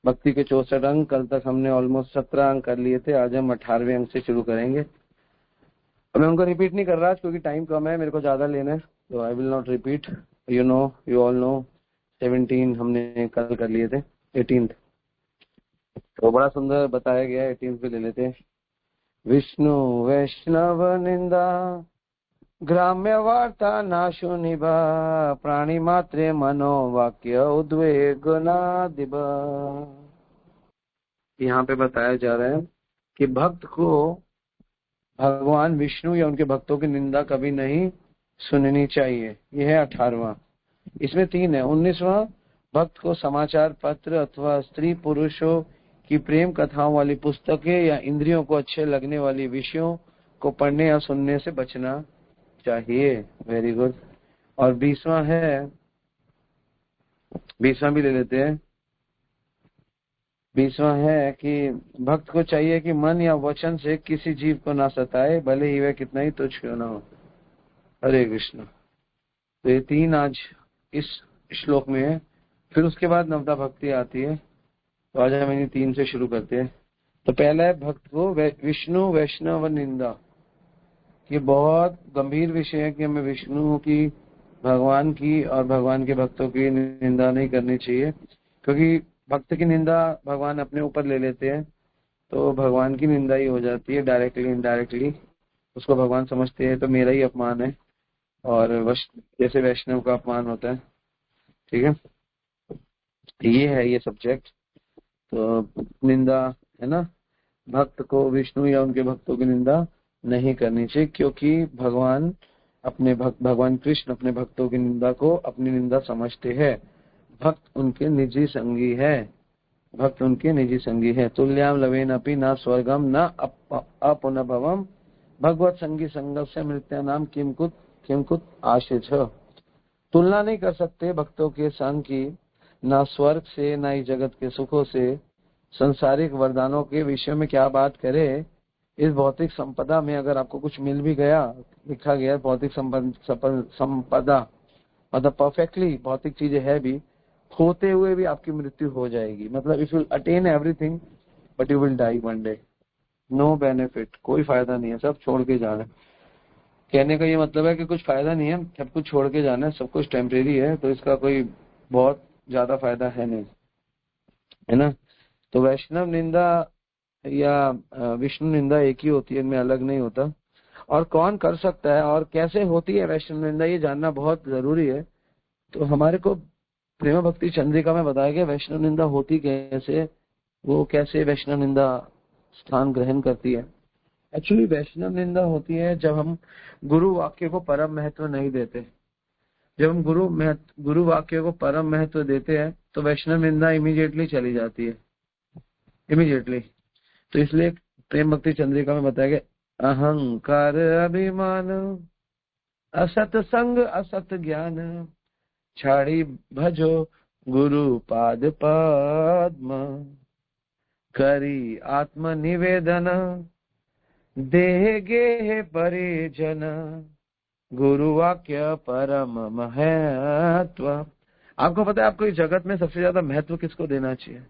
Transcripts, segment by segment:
भक्ति के 64 अंक। कल तक हमने ऑलमोस्ट 17 अंक कर लिए थे, आज हम 18वें अंक से शुरू करेंगे। मैं उनको रिपीट नहीं कर रहा क्योंकि टाइम कम है, मेरे को ज्यादा लेना है, तो I will not repeat. You all know 17 हमने कल कर लिए थे, 18th तो बड़ा सुंदर बताया गया है, 18th पे ले लेते हैं। विष्णु वैष्णव निंदा ग्राम्य वार्ता नाशु निभा, प्राणी मात्रे मनोवाक्य उद्वेगनादिब। यहाँ पे बताया जा रहा है कि भक्त को भगवान विष्णु या उनके भक्तों की निंदा कभी नहीं सुननी चाहिए। यह है 18वां। इसमें 3 है। 19वां, भक्त को समाचार पत्र अथवा स्त्री पुरुषों की प्रेम कथाओं वाली पुस्तकें या इंद्रियों को अच्छे लगने वाली विषयों को पढ़ने या सुनने से बचना चाहिए। Very good. और 20वां है, 20वां भी ले लेते हैं। 20वां है कि भक्त को चाहिए कि मन या वचन से किसी जीव को ना सताए, भले ही वह कितना ही तुच्छ क्यों ना हो। हरे कृष्ण। तो ये 3 आज इस श्लोक में है। फिर उसके बाद नवदा भक्ति आती है, तो आज हम इन्हीं 3 से शुरू करते हैं। तो पहला है भक्त को विष्णु वैष्णव निंदा। ये बहुत गंभीर विषय है कि हमें विष्णु की, भगवान की और भगवान के भक्तों की निंदा नहीं करनी चाहिए, क्योंकि भक्त की निंदा भगवान अपने ऊपर ले लेते हैं, तो भगवान की निंदा ही हो जाती है डायरेक्टली इनडायरेक्टली। उसको भगवान समझते हैं तो मेरा ही अपमान है, और जैसे वैष्णव का अपमान होता है। ठीक है, ये है ये सब्जेक्ट। तो निंदा है ना, भक्त को विष्णु या उनके भक्तों की निंदा नहीं करनी चाहिए, क्योंकि भगवान कृष्ण अपने भक्तों की निंदा को अपनी निंदा समझते हैं। भक्त उनके निजी संगी है, भक्त उनके निजी संगी है। तुल्याम लवेन अपि न स्वर्गम न अपुनभवम, भगवत संगी संगम से मृत्या नाम किमकुत आशिष। तुलना नहीं कर सकते भक्तों के संग की, ना स्वर्ग से, ना ही जगत के सुखों से। संसारिक वरदानों के विषय में क्या बात करे, इस भौतिक संपदा में अगर आपको कुछ मिल भी गया, लिखा गया भौतिक संपदा मतलब परफेक्टली भौतिक चीजें है भी, होते हुए भी आपकी मृत्यु हो जाएगी। मतलब if you attain everything but you will die one day, no benefit, कोई फायदा नहीं है, सब छोड़ के जाना है। कहने का ये मतलब है कि कुछ फायदा नहीं है, सब कुछ छोड़ के जाना है, सब कुछ टेम्परेरी है, तो इसका कोई बहुत ज्यादा फायदा है नहीं, है ना। तो वैष्णव निंदा या विष्णु निंदा एक ही होती है, इनमें अलग नहीं होता। और कौन कर सकता है और कैसे होती है वैष्णव निंदा, ये जानना बहुत जरूरी है। तो हमारे को प्रेम भक्ति चंद्रिका में बताया गया वैष्णव निंदा होती कैसे, वो कैसे वैष्णव निंदा स्थान ग्रहण करती है। एक्चुअली वैष्णव निंदा होती है जब हम गुरु वाक्य को परम महत्व नहीं देते। जब हम गुरु वाक्य को परम महत्व देते हैं तो वैष्णव निंदा इमीडिएटली चली जाती है, इमीडिएटली। तो इसलिए प्रेम भक्ति चंद्रिका में बताया गया अहंकार अभिमान असत संग असत ज्ञान, छाड़ी भजो गुरु पाद पद्म, करी आत्म निवेदन देह गेह परिजन, गुरु वाक्य परम महत्व। आपको पता है आपको इस जगत में सबसे ज्यादा महत्व किसको देना चाहिए?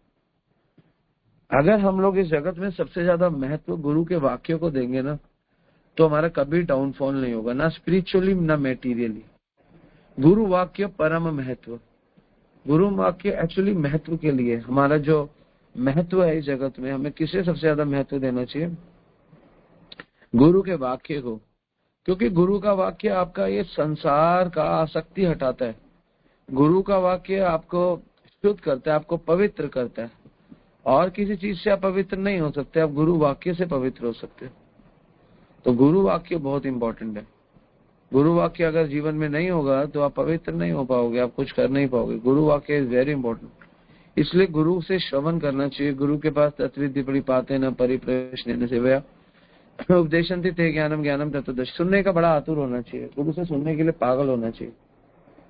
अगर हम लोग इस जगत में सबसे ज्यादा महत्व गुरु के वाक्य को देंगे ना, तो हमारा कभी डाउनफॉल नहीं होगा, ना स्पिरिचुअली ना मेटीरियली। गुरु वाक्य परम महत्व, गुरु वाक्य एक्चुअली महत्व के लिए, हमारा जो महत्व है इस जगत में, हमें किसे सबसे ज्यादा महत्व देना चाहिए? गुरु के वाक्य को। क्योंकि गुरु का वाक्य आपका ये संसार का आसक्ति हटाता है। गुरु का वाक्य आपको शुद्ध करता है, आपको पवित्र करता है, और किसी चीज से आप पवित्र नहीं हो सकते, आप गुरु वाक्य से पवित्र हो सकते हो। तो गुरु वाक्य बहुत इंपॉर्टेंट है। गुरु वाक्य अगर जीवन में नहीं होगा तो आप पवित्र नहीं हो पाओगे, आप कुछ कर नहीं पाओगे। गुरु वाक्य इज वेरी इंपॉर्टेंट। इसलिए गुरु से श्रवण करना चाहिए। गुरु के पास तत्विधि परिपाते न परिप्रश्न सेवया उपदेशंति ते ज्ञानम ज्ञानम तत्वदर्शी। सुनने का बड़ा आतुर होना चाहिए, गुरु से सुनने के लिए पागल होना चाहिए।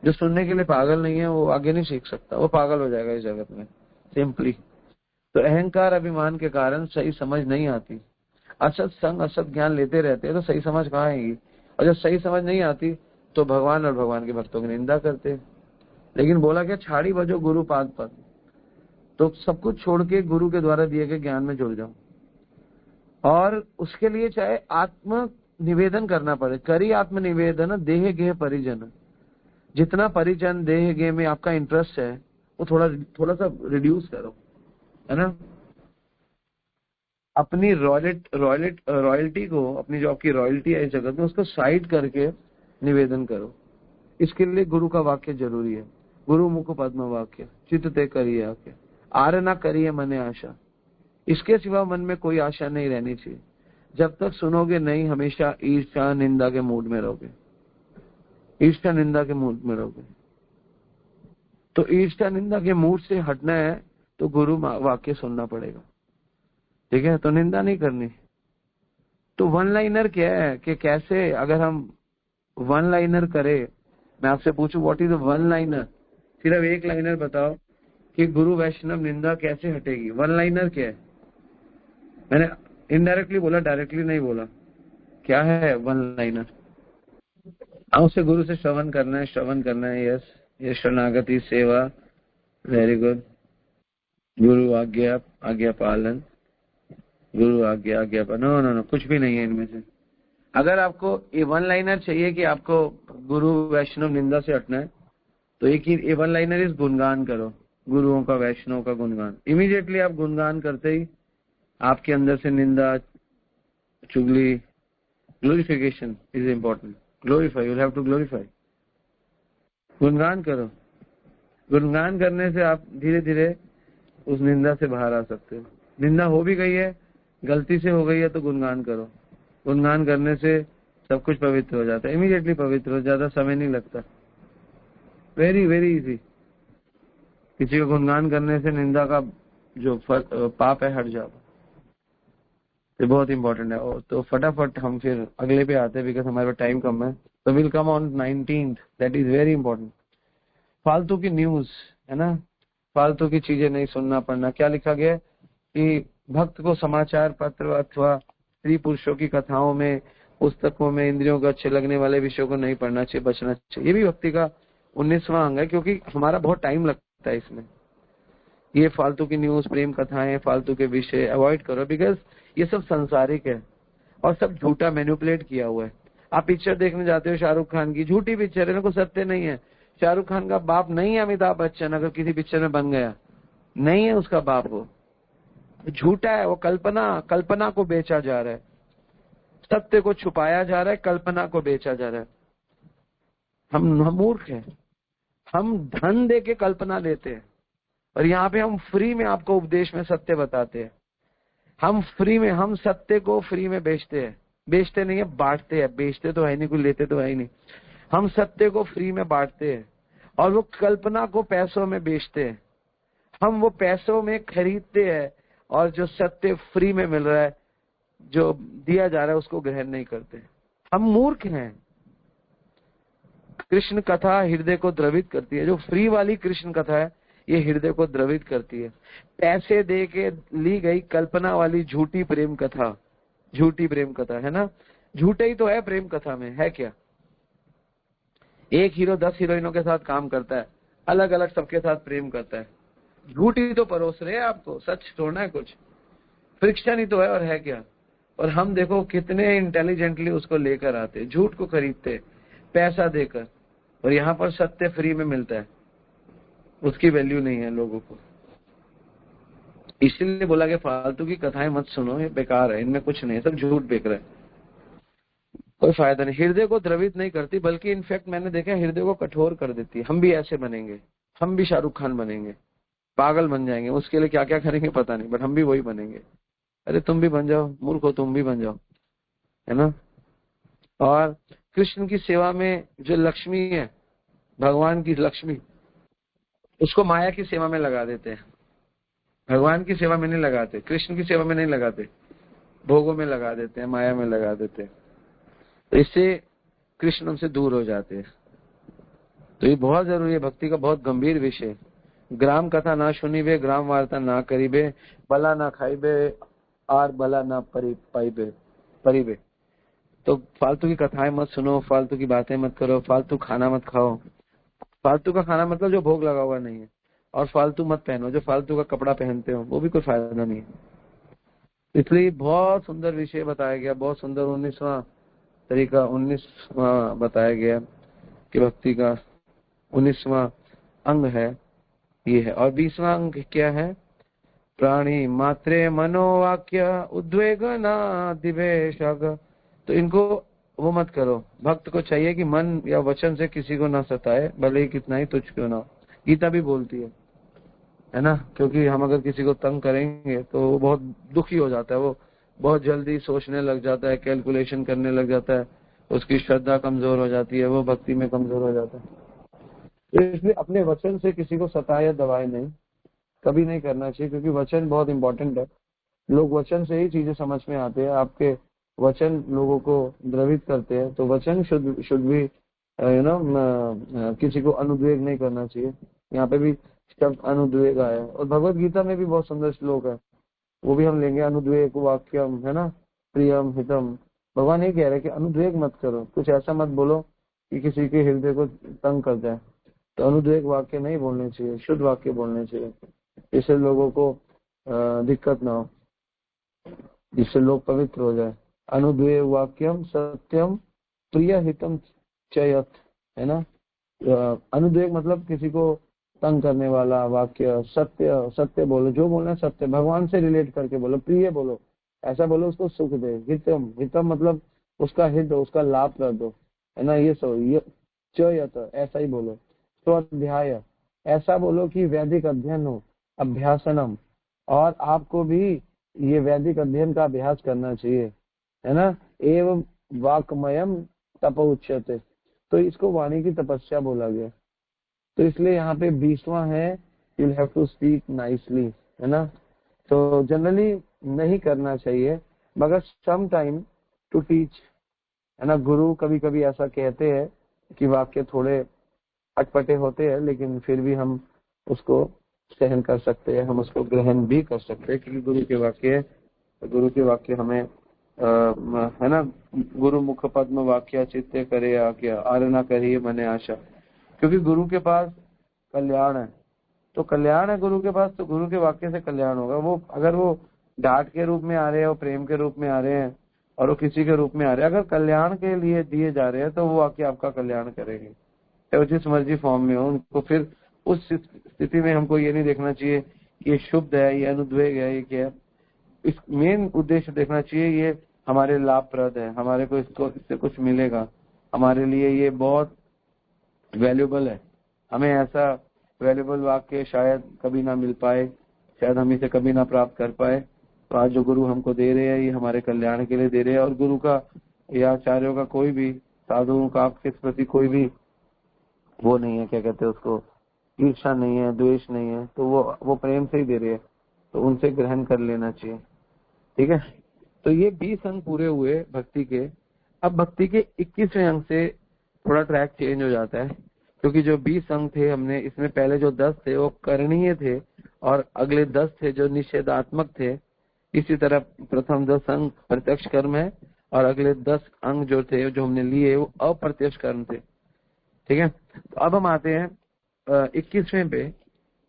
जो सुनने के लिए पागल नहीं है वो आगे नहीं सीख सकता, वो पागल हो जाएगा इस जगत में सिंपली। तो अहंकार अभिमान के कारण सही समझ नहीं आती। असत संग असत ज्ञान लेते रहते हैं तो सही समझ कहाँ आएगी? और जब सही समझ नहीं आती तो भगवान और भगवान के भक्तों की निंदा करते हैं। लेकिन बोला क्या, छाड़ी बजो गुरु पाद पद। तो सब कुछ छोड़ के गुरु के द्वारा दिए गए ज्ञान में जुड़ जाओ। और उसके लिए चाहे आत्म निवेदन करना पड़े, करी आत्म निवेदन देह गेह परिजन। जितना परिजन देह गेह में आपका इंटरेस्ट है वो थोड़ा सा रिड्यूस करो, है ना। अपनी रॉयल्टी को, अपनी जो आपकी रॉयल्टी है इस जगत में, उसको साइड करके निवेदन करो। इसके लिए गुरु का वाक्य जरूरी है। गुरु मुख पद्म वाक्य, चित्त ते करिए आके, आर ना करिए मने आशा। इसके सिवा मन में कोई आशा नहीं रहनी चाहिए। जब तक सुनोगे नहीं, हमेशा ईर्ष्या निंदा के मूड में रहोगे, ईर्ष्या निंदा के मूड में रहोगे। तो ईर्ष्या निंदा के मूड से हटना है तो गुरु वाक्य सुनना पड़ेगा, ठीक है। तो निंदा नहीं करनी। तो वन लाइनर क्या है कि कैसे, अगर हम वन लाइनर करें, मैं आपसे पूछूं व्हाट इज वन लाइनर, सिर्फ एक लाइनर बताओ कि गुरु वैष्णव निंदा कैसे हटेगी। वन लाइनर क्या है? मैंने इनडायरेक्टली बोला, डायरेक्टली नहीं बोला। क्या है वन लाइनर? उसे गुरु से श्रवण करना है, श्रवण करना है। यस, ये शरणागति सेवा, वेरी गुड। गुरु आज्ञा पालन, गुरु आज्ञा नो नो नो, कुछ भी नहीं है इनमें से। अगर आपको ये वन लाइनर चाहिए कि आपको गुरु वैष्णव निंदा से हटना है, तो एक ही ये वन लाइनर इस गुणगान करो, गुरुओं का वैष्णव का गुणगान। इमीडिएटली आप गुणगान करते ही आपके अंदर से निंदा, चुगली, glorification is important. Glorify, you have to glorify. गुणगान करो। गुणगान करने से आप धीरे धीरे उस निंदा से बाहर आ सकते हो। निंदा हो भी गई है, गलती से हो गई है, तो गुणगान करो। गुणगान करने से सब कुछ पवित्र हो जाता है, इमीडिएटली पवित्र हो, ज्यादा समय नहीं लगता। Very very easy. किसी को गुणगान करने से निंदा का जो पाप है हट जाता। ये बहुत इंपॉर्टेंट है। तो फटाफट हम फिर अगले पे आते हैं, बिकॉज हमारे पास टाइम कम है। तो will come on 19th, that is very important. फालतू की न्यूज, है ना, फालतू की चीजें नहीं सुनना पड़ना। क्या लिखा गया है कि भक्त को समाचार पत्र अथवा स्त्री पुरुषों की कथाओं में, पुस्तकों में, इंद्रियों को अच्छे लगने वाले विषयों को नहीं पढ़ना चाहिए, बचना चाहिए। ये भी भक्ति का 19वां अंग है, क्योंकि हमारा बहुत टाइम लगता है इसमें। ये फालतू की न्यूज, प्रेम कथाएं, फालतू के विषय अवॉइड करो, बिकॉज ये सब संसारिक है और सब झूठा मैनिपुलेट किया हुआ है। आप पिक्चर देखने जाते हो शाहरुख खान की, झूठी पिक्चर है, कोई सत्य नहीं है। शाहरुख खान का बाप नहीं है अमिताभ बच्चन, अगर किसी पिक्चर में बन गया, नहीं है उसका बाप, वो झूठा है, वो कल्पना को बेचा जा रहा है। सत्य को छुपाया जा रहा है, कल्पना को बेचा जा रहा है। हम मूर्ख हैं, हम धन दे के कल्पना लेते हैं, और यहाँ पे हम फ्री में आपको उपदेश में सत्य बताते हैं। हम फ्री में, हम सत्य को फ्री में बेचते हैं, बेचते नहीं है, बांटते हैं। बेचते तो है नहीं, कोई लेते तो है ही नहीं। हम सत्य को फ्री में बांटते हैं और वो कल्पना को पैसों में बेचते हैं। हम वो पैसों में खरीदते हैं और जो सत्य फ्री में मिल रहा है, जो दिया जा रहा है, उसको ग्रहण नहीं करते। हम मूर्ख हैं। कृष्ण कथा हृदय को द्रवित करती है। जो फ्री वाली कृष्ण कथा है, ये हृदय को द्रवित करती है। पैसे दे के ली गई कल्पना वाली झूठी प्रेम कथा, झूठी प्रेम कथा, है ना। झूठे ही तो है प्रेम कथा में, है क्या। एक हीरो 10 हीरोइनों के साथ काम करता है, अलग अलग सबके साथ प्रेम करता है। झूठी तो परोस रहे हैं आपको, सच छोड़ना है कुछ, फ्रिक्शन ही तो है, और है क्या। और हम देखो कितने इंटेलिजेंटली उसको लेकर आते, झूठ को खरीदते पैसा देकर, और यहाँ पर सत्य फ्री में मिलता है, उसकी वैल्यू नहीं है लोगों को। इसलिए बोला कि फालतू की कथाएं मत सुनो, ये बेकार है, इनमें कुछ नहीं, सब झूठ बेच रहा है, कोई फायदा नहीं। हृदय को द्रवित नहीं करती, बल्कि इनफैक्ट मैंने देखा हृदय को कठोर कर देती है। हम भी ऐसे बनेंगे, हम भी शाहरुख खान बनेंगे, पागल बन जाएंगे। उसके लिए क्या क्या करेंगे पता नहीं, बट हम भी वही बनेंगे। अरे तुम भी बन जाओ, मूर्ख हो, तुम भी बन जाओ, है ना। और कृष्ण की सेवा में जो लक्ष्मी है, भगवान की लक्ष्मी, उसको माया की सेवा में लगा देते हैं। भगवान की सेवा में नहीं लगाते, कृष्ण की सेवा में नहीं लगाते, भोगों में लगा देते हैं, माया में लगा देते हैं। तो इससे कृष्ण हमसे दूर हो जाते हैं। तो ये बहुत जरूरी है, भक्ति का बहुत गंभीर विषय। ग्राम कथा ना सुनीबे, ग्राम वार्ता ना करीबे, भला ना खाईबे और भला ना परिबे। तो फालतू की कथाएं मत सुनो, फालतू की बातें मत करो, फालतू खाना मत खाओ। फालतू का खाना मतलब जो भोग लगा हुआ नहीं है। और फालतू मत पहनो, जो फालतू का कपड़ा पहनते हो वो भी कोई फायदा नहीं है। इसलिए बहुत सुंदर विषय बताया गया, बहुत सुंदर 19वां तरीका 19वां बताया गया कि भक्ति का 19वां अंग है ये है। और 20वां अंग क्या है? प्राणी मात्रे मनोवाक्य उद्वेगना दिवेशग। तो इनको वो मत करो। भक्त को चाहिए कि मन या वचन से किसी को ना सताए, भले ही कितना ही तुच्छ क्यों ना हो। गीता भी बोलती है ना, क्योंकि हम अगर किसी को तंग करेंगे तो वो बहुत दुखी हो जाता है, वो बहुत जल्दी सोचने लग जाता है, कैलकुलेशन करने लग जाता है, उसकी श्रद्धा कमजोर हो जाती है, वो भक्ति में कमजोर हो जाता है। तो इसलिए अपने वचन से किसी को सताए या दबाए नहीं, कभी नहीं करना चाहिए, क्योंकि वचन बहुत इंपॉर्टेंट है। लोग वचन से ही चीजें समझ में आते हैं, आपके वचन लोगों को द्रवित करते हैं। तो वचन शुड भी किसी को अनुद्वेग नहीं करना चाहिए। यहाँ पे भी शब्द अनुद्वेग आया है, और भगवत गीता में भी बहुत सुंदर श्लोक है, वो भी हम लेंगे। अनुद्वेग वाक्यम, है ना, प्रियम हितम। भगवान ये कह रहे हैं कि अनुद्वेग मत करो, कुछ ऐसा मत बोलो कि किसी के हृदय को तंग कर जाए। तो अनुद्वेग वाक्य नहीं बोलने चाहिए, शुद्ध वाक्य बोलने चाहिए, इससे लोगों को दिक्कत ना हो, जिससे लोग पवित्र हो जाए। अनुद्वेग वाक्यम सत्यम प्रिय हितम चयत, है ना। अनुद्वेग मतलब किसी को तंग करने वाला वाक्य, सत्य सत्य बोलो, जो बोलना है सत्य, भगवान से रिलेट करके बोलो, प्रिय बोलो, ऐसा बोलो उसको सुख दे। हितम, हितम मतलब उसका हित हो, उसका लाभ कर दो, है ना। ये सो ये चयत, ऐसा ही बोलो। स्वाध्याय, ऐसा बोलो कि वैदिक अध्ययन हो। अभ्यासनम, और आपको भी ये वैदिक अध्ययन का अभ्यास करना चाहिए, है ना। एवं वाक्मयम तप उच्यते, तो इसको वाणी की तपस्या बोला गया। तो इसलिए यहाँ पे 20वां है, you have to speak nicely, है ना। तो जनरली नहीं करना चाहिए, मगर सम टाइम टू टीच, है ना। गुरु कभी कभी ऐसा कहते हैं कि वाक्य थोड़े अटपटे होते हैं, लेकिन फिर भी हम उसको सहन कर सकते हैं, हम उसको ग्रहण भी कर सकते हैं, क्योंकि गुरु के वाक्य हमें है ना। गुरु मुख पद्म वाक्य चित्ते करे आज्ञा, आरना करिए मने आशा। क्योंकि गुरु के पास कल्याण है, तो कल्याण है गुरु के पास, तो गुरु के वाक्य से कल्याण होगा। वो अगर वो डांट के रूप में आ रहे हैं, वो प्रेम के रूप में आ रहे हैं, और वो किसी के रूप में आ रहे हैं, अगर कल्याण के लिए दिए जा रहे हैं तो वो वाक्य आपका कल्याण करेंगे, चाहे जिस मर्जी फॉर्म में हो उनको। फिर उस स्थिति में हमको ये नहीं देखना चाहिए कि ये शुद्ध है, ये अनुद्वेग है, ये क्या है। इस मेन उद्देश्य देखना चाहिए ये हमारे लाभप्रद है, हमारे को इससे कुछ मिलेगा, हमारे लिए ये बहुत वैल्यूबल है। हमें ऐसा वैल्यूबल वाक्य शायद कभी ना मिल पाए, शायद हम इसे कभी ना प्राप्त कर पाए। तो आज जो गुरु हमको दे रहे हैं, ये हमारे कल्याण के लिए दे रहे हैं। और गुरु का या आचार्यों का कोई भी, साधुओं का आपके प्रति कोई भी वो नहीं है, क्या कहते हैं उसको, ईर्षा नहीं है, द्वेष नहीं है, तो वो प्रेम से ही दे रहे हैं, तो उनसे ग्रहण कर लेना चाहिए। ठीक है, तो ये 20 अंग पूरे हुए भक्ति के। अब भक्ति के 21वें अंग से थोड़ा ट्रैक चेंज हो जाता है, क्योंकि जो 20 अंग थे हमने, इसमें पहले जो 10 थे वो करणीय थे, और अगले 10 थे जो निषेधात्मक थे। इसी तरह प्रथम 10 अंग प्रत्यक्ष कर्म है, और अगले 10 अंग जो थे जो हमने लिए वो अप्रत्यक्ष कर्म थे। ठीक है, तो अब हम आते हैं 21वें पे।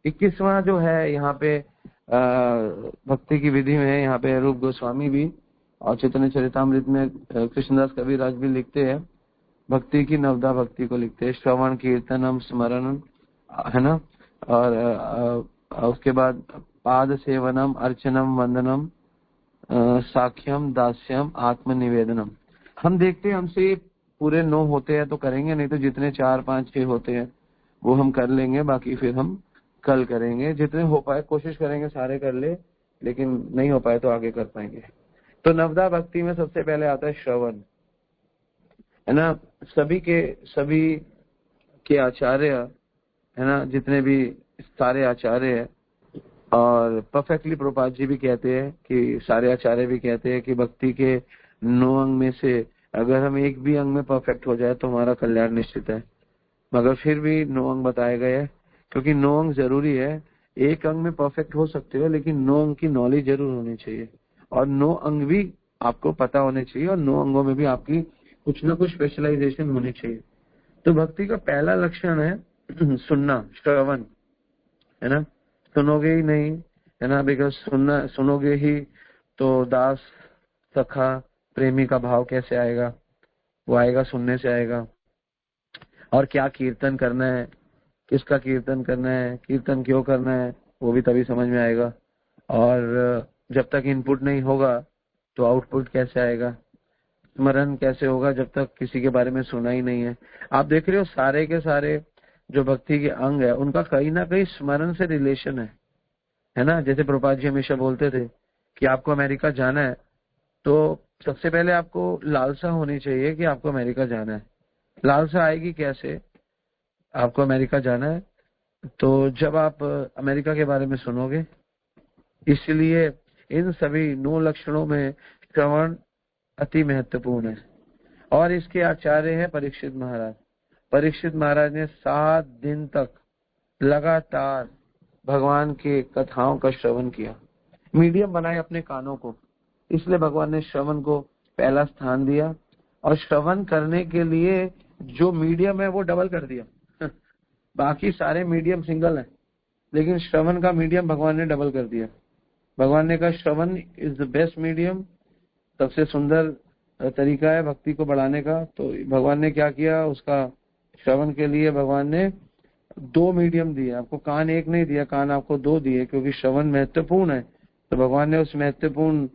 21वां जो है यहाँ पे भक्ति की विधि में, यहाँ पे रूप गोस्वामी भी और चैतन्य चरितामृत में कृष्णदास कविराज भी लिखते हैं, भक्ति की नवदा भक्ति को लिखते हैं। श्रवण कीर्तनम स्मरणम, है ना, और उसके बाद पाद सेवनम अर्चनम वंदनम साख्यम दास्यम आत्मनिवेदनम। हम देखते हैं हमसे पूरे 9 होते हैं तो करेंगे, नहीं तो जितने 4, 5, 6 होते हैं वो हम कर लेंगे, बाकी फिर हम कल करेंगे। जितने हो पाए कोशिश करेंगे सारे कर ले, लेकिन नहीं हो पाए तो आगे कर पाएंगे। तो नवदा भक्ति में सबसे पहले आता है श्रवण, है ना। सभी के आचार्य, है ना, जितने भी सारे आचार्य है, और परफेक्टली प्रभुपाद जी भी कहते हैं कि सारे आचार्य भी कहते हैं कि भक्ति के 9 अंग में से अगर हम एक भी अंग में परफेक्ट हो जाए तो हमारा कल्याण निश्चित है। मगर फिर भी 9 अंग बताए गए हैं, क्योंकि 9 अंग जरूरी है। एक अंग में परफेक्ट हो सकते हो, लेकिन 9 अंग की नॉलेज जरूर होनी चाहिए, और 9 अंग भी आपको पता होने चाहिए, और 9 अंगों में भी आपकी कुछ ना कुछ स्पेशलाइजेशन होनी चाहिए। तो भक्ति का पहला लक्षण है सुनना, श्रवण। है ना, सुनोगे ही नहीं, है ना, बिकॉज सुनोगे ही तो दास सखा प्रेमी का भाव कैसे आएगा, वो आएगा सुनने से आएगा। और क्या कीर्तन करना है, किसका कीर्तन करना है, कीर्तन क्यों करना है, वो भी तभी समझ में आएगा। और जब तक इनपुट नहीं होगा तो आउटपुट कैसे आएगा, स्मरण कैसे होगा जब तक किसी के बारे में सुना ही नहीं है। आप देख रहे हो सारे के सारे जो भक्ति के अंग है उनका कहीं ना कहीं स्मरण से रिलेशन है ना। जैसे प्रभुपाद जी हमेशा बोलते थे कि आपको अमेरिका जाना है तो सबसे पहले आपको लालसा होनी चाहिए कि आपको अमेरिका जाना है। लालसा आएगी कैसे, आपको अमेरिका जाना है तो जब आप अमेरिका के बारे में सुनोगे। इसलिए इन सभी 9 लक्षणों में श्रवण अति महत्वपूर्ण है। और इसके आचार्य हैं परीक्षित महाराज। परीक्षित महाराज ने 7 दिन तक लगातार भगवान की कथाओं का श्रवण किया, मीडियम बनाए अपने कानों को। इसलिए भगवान ने श्रवण को पहला स्थान दिया, और श्रवण करने के लिए जो मीडियम है वो डबल कर दिया। बाकी सारे मीडियम सिंगल है, लेकिन श्रवण का मीडियम भगवान ने डबल कर दिया। भगवान ने कहा श्रवण इज द बेस्ट मीडियम, सबसे सुंदर तरीका है भक्ति को बढ़ाने का। तो भगवान ने क्या किया, उसका श्रवण के लिए भगवान ने 2 मीडियम दिए। आपको कान एक नहीं दिया, कान आपको 2 दिए, क्योंकि श्रवण महत्वपूर्ण है। तो भगवान ने उस महत्वपूर्ण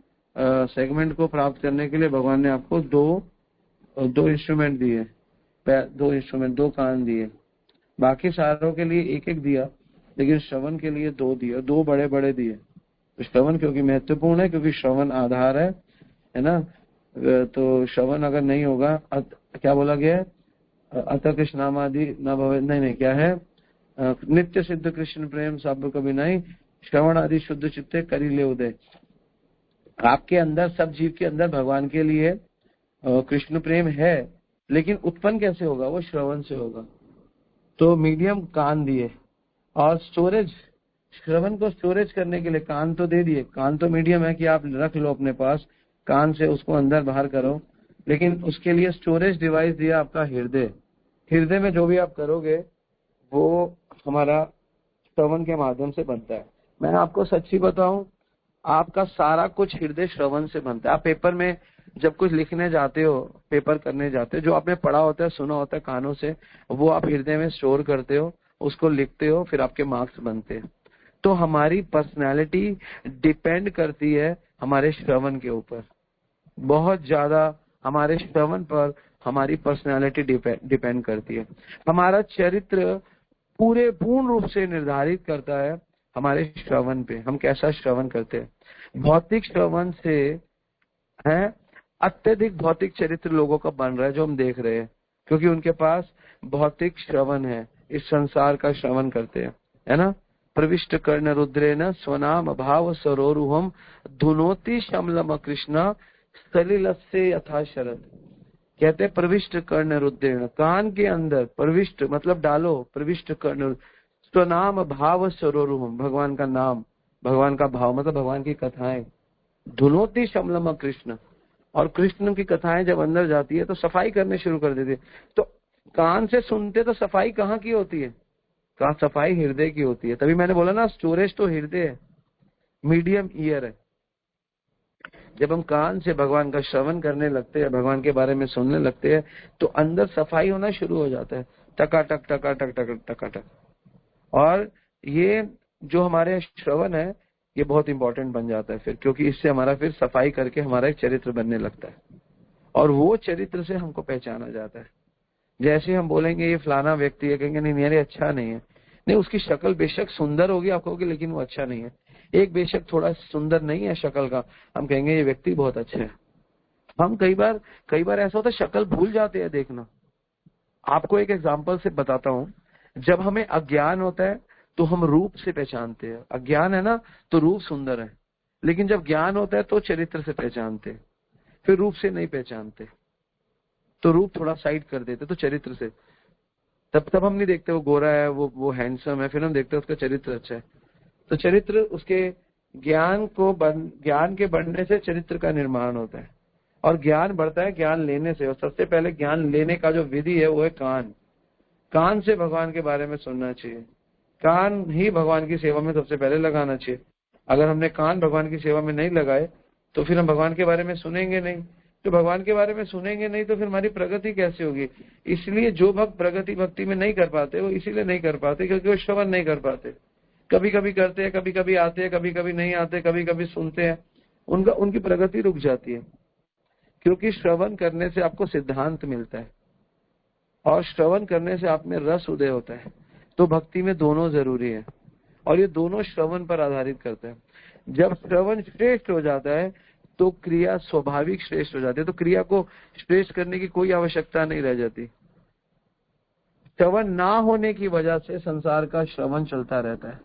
सेगमेंट को प्राप्त करने के लिए भगवान ने आपको दो इंस्ट्रूमेंट दिए, 2 इंस्ट्रूमेंट, 2 कान दिए। बाकी सारों के लिए एक एक दिया, लेकिन श्रवण के लिए 2 दिए, 2 बड़े बड़े दिए। श्रवण क्योंकि महत्वपूर्ण है, क्योंकि श्रवण आधार है ना। तो श्रवण अगर नहीं होगा, क्या बोला गया है, अतः कृष्णामादि न भवे, नहीं क्या है, नित्य सिद्ध कृष्ण प्रेम सब कभी नहीं, श्रवण आदि शुद्ध चित्ते करी ले उदय। आपके अंदर, सब जीव के अंदर भगवान के लिए कृष्ण प्रेम है, लेकिन उत्पन्न कैसे होगा, वो श्रवण से होगा। तो मीडियम कान दिए, और स्टोरेज, श्रवण को स्टोरेज करने के लिए कान तो दे दिए। कान तो मीडियम है कि आप रख लो अपने पास, कान से उसको अंदर बाहर करो, लेकिन उसके लिए स्टोरेज डिवाइस दिया आपका हृदय। हृदय में जो भी आप करोगे वो हमारा श्रवण के माध्यम से बनता है। मैं आपको सच्ची बताऊं, आपका सारा कुछ हृदय श्रवण से बनता है। आप पेपर में जब कुछ लिखने जाते हो, पेपर करने जाते हो, जो आपने पढ़ा होता है, सुना होता है कानों से, वो आप हृदय में स्टोर करते हो, उसको लिखते हो, फिर आपके मार्क्स बनते हैं। तो हमारी पर्सनैलिटी डिपेंड करती है हमारे श्रवण के ऊपर, बहुत ज्यादा हमारे श्रवण पर हमारी पर्सनैलिटी डिपेंड करती है। हमारा चरित्र पूर्ण रूप से निर्धारित करता है हमारे श्रवण पे, हम कैसा श्रवण करते हैं। भौतिक श्रवण से है, अत्यधिक भौतिक चरित्र लोगों का बन रहा है जो हम देख रहे हैं, क्योंकि उनके पास भौतिक श्रवण है, इस संसार का श्रवण करते हैं, है ना। प्रविष्ट कर्ण रुद्रेण स्वनाम भाव सरोरुहम धुनोति शमलम कृष्णा सलिलस्य यथा शरद। कहते हैं प्रविष्ट कर्ण रुद्रेण, कान के अंदर प्रविष्ट मतलब डालो, प्रविष्ट कर्ण, स्वनाम भाव सरोरुहम, भगवान का नाम, भगवान का भाव मतलब भगवान की कथाएं। धुनोति शमलम कृष्ण, और कृष्ण की कथाएं जब अंदर जाती है तो सफाई करने शुरू कर देती है। तो कान से सुनते तो सफाई कहाँ की होती है, कहाँ सफाई हृदय की होती है। तभी मैंने बोला ना, स्टोरेज तो हृदय है, मीडियम ईयर है। जब हम कान से भगवान का श्रवण करने लगते हैं, भगवान के बारे में सुनने लगते हैं, तो अंदर सफाई होना शुरू हो जाता है, टकाटक टकाटक टकाटक। और ये जो हमारे श्रवण है ये बहुत इंपॉर्टेंट बन जाता है फिर, क्योंकि इससे हमारा फिर सफाई करके हमारा एक चरित्र बनने लगता है, और वो चरित्र से हमको पहचाना जाता है। जैसे हम बोलेंगे ये फलाना व्यक्ति है, कहेंगे नहीं ये अच्छा नहीं है, नहीं उसकी शक्ल बेशक सुंदर होगी आप कहोगे, लेकिन वो अच्छा नहीं है। एक बेशक थोड़ा सुंदर नहीं है शक्ल का, हम कहेंगे ये व्यक्ति बहुत अच्छा है। हम कई बार ऐसा होता है शक्ल भूल जाते हैं देखना। आपको एक एग्जांपल से बताता हूँ, जब हमें अज्ञान होता है तो हम रूप से पहचानते हैं, अज्ञान है ना तो रूप सुंदर है, लेकिन जब ज्ञान होता है तो चरित्र से पहचानते हैं, फिर रूप से नहीं पहचानते, तो रूप थोड़ा साइड कर देते तो चरित्र से, तब हम नहीं देखते वो गोरा है, वो हैंडसम है, फिर हम देखते हैं उसका चरित्र अच्छा है। तो चरित्र उसके ज्ञान के बढ़ने से चरित्र का निर्माण होता है, और ज्ञान बढ़ता है ज्ञान लेने से। और सबसे पहले ज्ञान लेने का जो विधि है वो है कान से भगवान के बारे में सुनना चाहिए। कान ही भगवान की सेवा में सबसे पहले लगाना चाहिए। अगर हमने कान भगवान की सेवा में नहीं लगाए तो फिर हम भगवान के बारे में सुनेंगे नहीं। तो भगवान के बारे में सुनेंगे नहीं तो फिर हमारी प्रगति कैसे होगी। इसलिए जो भक्त प्रगति भक्ति में नहीं कर पाते वो इसीलिए नहीं कर पाते क्योंकि वो श्रवण नहीं कर पाते। कभी कभी करते हैं, कभी कभी आते हैं, कभी कभी नहीं आते, कभी कभी सुनते हैं, उनकी प्रगति रुक जाती है। क्योंकि श्रवण करने से आपको सिद्धांत मिलता है और श्रवण करने से आप में रस उदय होता है। तो भक्ति में दोनों जरूरी है और ये दोनों श्रवण पर आधारित करते हैं। जब श्रवण श्रेष्ठ हो जाता है तो क्रिया स्वाभाविक श्रेष्ठ हो जाती है। तो क्रिया को श्रेष्ठ करने की कोई आवश्यकता नहीं रह जाती। श्रवण ना होने की वजह से संसार का श्रवण चलता रहता है,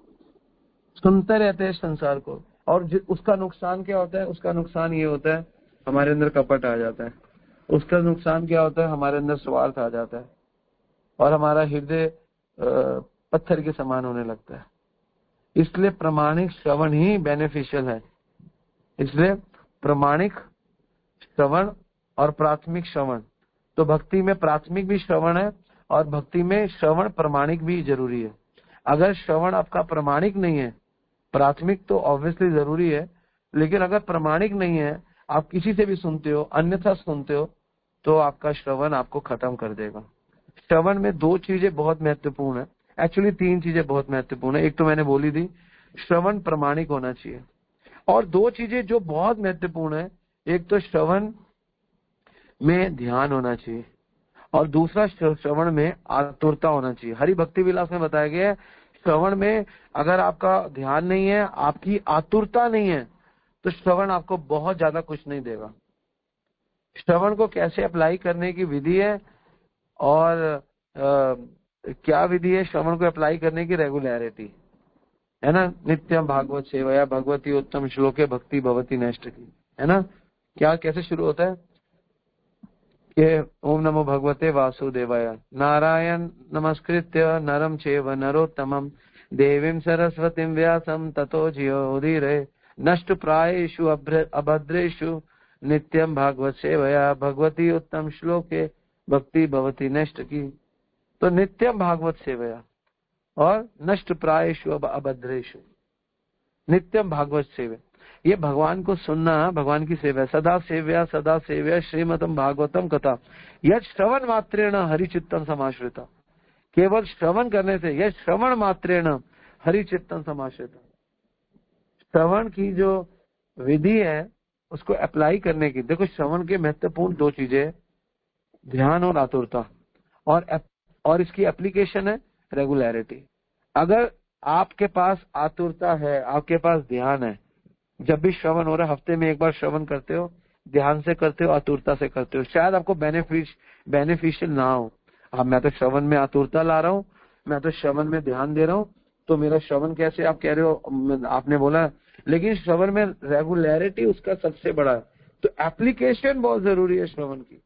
सुनते रहते हैं संसार को। और उसका नुकसान क्या होता है? उसका नुकसान ये होता है हमारे अंदर कपट आ जाता है। उसका नुकसान क्या होता है? हमारे अंदर स्वार्थ आ जाता है और हमारा हृदय पत्थर के समान होने लगता है। इसलिए प्रामाणिक श्रवण ही बेनिफिशियल है। इसलिए प्रामाणिक श्रवण और प्राथमिक श्रवण, तो भक्ति में प्राथमिक भी श्रवण है और भक्ति में श्रवण प्रामाणिक भी जरूरी है। अगर श्रवण आपका प्रामाणिक नहीं है, प्राथमिक तो ऑब्वियसली जरूरी है, लेकिन अगर प्रामाणिक नहीं है, आप किसी से भी सुनते हो, अन्यथा सुनते हो, तो आपका श्रवण आपको खत्म कर देगा। श्रवण में दो चीजें बहुत महत्वपूर्ण है, एक्चुअली तीन चीजें बहुत महत्वपूर्ण है। एक तो मैंने बोली थी, श्रवण प्रामाणिक होना चाहिए। और दो चीजें जो बहुत महत्वपूर्ण है, एक तो श्रवण में ध्यान होना चाहिए और दूसरा श्रवण में आतुरता होना चाहिए। हरि भक्ति विलास में बताया गया है, श्रवण में अगर आपका ध्यान नहीं है, आपकी आतुरता नहीं है, तो श्रवण आपको बहुत ज्यादा कुछ नहीं देगा। श्रवण को कैसे अप्लाई करने की विधि है और क्या विधि है श्रवण को अप्लाई करने की? रेगुलरिटी है ना। नित्यम भागवत सेवया भगवती उत्तम श्लोके भक्ति भवती नष्ट की, है ना। क्या कैसे शुरू होता है कि ओम नमो भगवते वासुदेवाय, नारायण नमस्कृत्य नरम चैव नरोत्तमं देवीं सरस्वतीं व्यासं ततो जयोदीरये नष्ट प्रायेषु अभद्रेषु नित्यम भागवत सेवया भगवती उत्तम श्लोके भक्ति भवती नष्ट की। तो नित्यम भागवत सेवया और नष्ट प्रायेषु अभद्रेषु, नित्यम भागवत सेवा, ये भगवान को सुनना, भगवान की सेवा। सदा सेव्या श्रीमतम भागवतम कथा यह श्रवण मात्रेण हरिचित्तम समाश्रिता। केवल श्रवण करने से, यह श्रवण मात्रेण हरिचित्तम समाश्रिता, श्रवण की जो विधि है उसको अप्लाई करने की। देखो श्रवण के महत्वपूर्ण दो चीजें, ध्यान और आतुरता, और इसकी एप्लीकेशन है रेगुलरिटी। अगर आपके पास आतुरता है, आपके पास ध्यान है, जब भी श्रवण हो रहा है हफ्ते में एक बार श्रवण करते हो, ध्यान से करते हो, आतुरता से करते हो, शायद आपको बेनिफिशियल ना हो। अब मैं तो श्रवण में आतुरता ला रहा हूँ, मैं तो श्रवण में ध्यान दे रहा हूँ, तो मेरा श्रवण कैसे आप कह रहे हो, आपने बोला, लेकिन श्रवण में रेगुलरिटी उसका सबसे बड़ा है। तो एप्लीकेशन बहुत जरूरी है श्रवण की।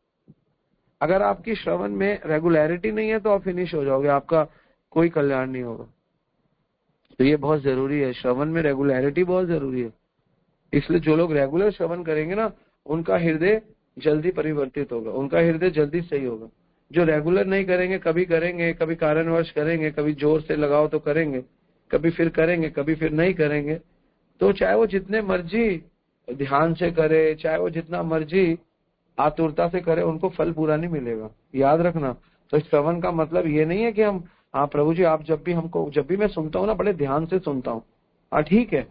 अगर आपकी श्रवण में रेगुलरिटी नहीं है तो आप फिनिश हो जाओगे, आपका कोई कल्याण नहीं होगा। तो ये बहुत जरूरी है, श्रवण में रेगुलरिटी बहुत जरूरी है। इसलिए जो लोग रेगुलर श्रवण करेंगे ना, उनका हृदय जल्दी परिवर्तित होगा, उनका हृदय जल्दी सही होगा। जो रेगुलर नहीं करेंगे, कभी करेंगे, कभी कारणवश करेंगे, कभी जोर से लगाओ तो करेंगे, कभी फिर करेंगे, कभी फिर नहीं करेंगे, तो चाहे वो जितने मर्जी ध्यान से करे, चाहे वो जितना मर्जी आतुरता से करे, उनको फल पूरा नहीं मिलेगा। याद रखना। तो श्रवण का मतलब ये नहीं है कि हम, हाँ प्रभु जी आप जब भी मैं सुनता हूँ ना, बड़े ध्यान से सुनता हूँ, हाँ ठीक है,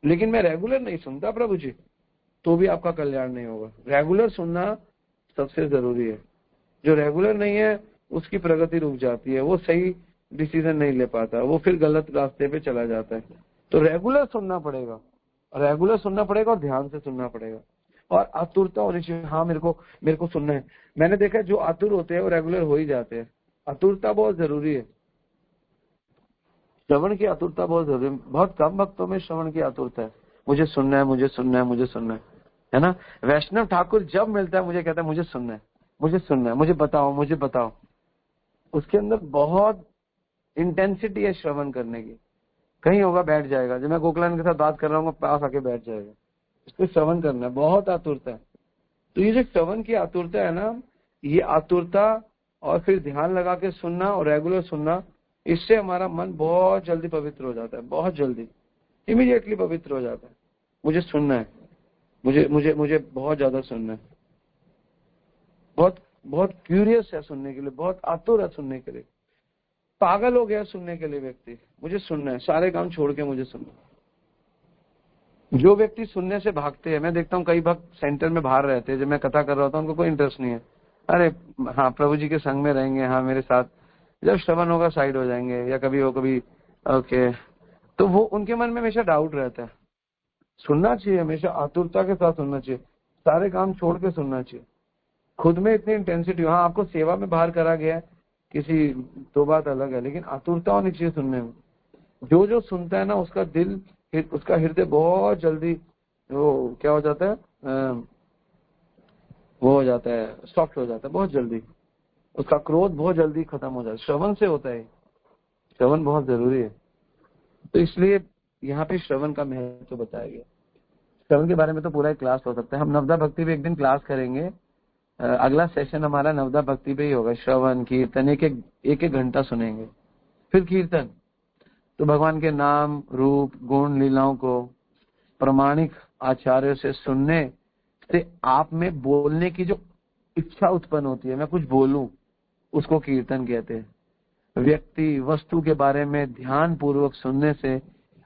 लेकिन मैं रेगुलर नहीं सुनता प्रभु जी, तो भी आपका कल्याण नहीं होगा। रेगुलर सुनना सबसे जरूरी है। जो रेगुलर नहीं है उसकी प्रगति रुक जाती है, वो सही डिसीजन नहीं ले पाता, वो फिर गलत रास्ते पे चला जाता है। तो रेगुलर सुनना पड़ेगा, रेगुलर सुनना पड़ेगा और ध्यान से सुनना पड़ेगा और आतुरता होनी चाहिए। हाँ मेरे को सुनना है। मैंने देखा जो आतुर होते हैं वो रेगुलर हो ही जाते हैं। आतुरता बहुत जरूरी है, श्रवण की आतुरता बहुत जरूरी है। बहुत कम भक्तों में श्रवण की आतुरता है, मुझे सुनना है, मुझे सुनना है, मुझे सुनना है ना। वैष्णव ठाकुर जब मिलता है मुझे कहता है मुझे सुनना है, मुझे सुनना है, मुझे बताओ, मुझे बताओ। उसके अंदर बहुत इंटेंसिटी है श्रवण करने की। कहीं होगा बैठ जाएगा, जब मैं गोकलानंद के साथ बात कर रहा हूँ पास आके बैठ जाएगा। इसको श्रवण करना है, बहुत आतुरता है। तो ये जो श्रवण की आतुरता है ना, ये आतुरता और फिर ध्यान लगा के सुनना और रेगुलर सुनना, इससे हमारा मन बहुत जल्दी पवित्र हो जाता है, बहुत जल्दी, इमीडिएटली पवित्र हो जाता है। मुझे सुनना है, मुझे मुझे मुझे बहुत ज्यादा सुनना है, बहुत बहुत क्यूरियस है सुनने के लिए, बहुत आतुर है सुनने के लिए, पागल हो गया सुनने के लिए व्यक्ति। मुझे सुनना है, सारे काम छोड़ के मुझे सुनना है। जो व्यक्ति सुनने से भागते हैं, मैं देखता हूँ कई भक्त सेंटर में बाहर रहते हैं, जब मैं कथा कर रहा होता हूँ उनको कोई इंटरेस्ट नहीं है। अरे हाँ, प्रभु जी के संग में रहेंगे, हाँ मेरे साथ, जब श्रवण होगा साइड हो जाएंगे, या कभी हो कभी ओके, तो वो उनके मन में हमेशा डाउट रहता है। सुनना चाहिए, हमेशा आतुरता के साथ सुनना चाहिए, सारे काम छोड़ के सुनना चाहिए। खुद में इतनी इंटेंसिटी, हाँ आपको सेवा में बाहर करा गया है किसी, तो बात अलग है, लेकिन आतुरता होनी चाहिए सुनने में। जो जो सुनता है ना, उसका दिल, उसका हृदय बहुत जल्दी वो क्या हो जाता है, वो हो जाता है, सॉफ्ट हो जाता है बहुत जल्दी, उसका क्रोध बहुत जल्दी खत्म हो जाता है। श्रवण से होता है, श्रवण बहुत जरूरी है। तो इसलिए यहाँ पे श्रवण का महत्व बताया गया। श्रवण के बारे में तो पूरा एक क्लास हो सकता है, हम नवदा भक्ति पे एक दिन क्लास करेंगे। अगला सेशन हमारा नवदा भक्ति पे ही होगा। श्रवण कीर्तन एक घंटा सुनेंगे, फिर कीर्तन। तो भगवान के नाम, रूप, गुण, लीलाओं को प्रमाणिक आचार्यों से सुनने से आप में बोलने की जो इच्छा उत्पन्न होती है, मैं कुछ बोलूं, उसको कीर्तन कहते हैं। व्यक्ति वस्तु के बारे में ध्यान पूर्वक सुनने से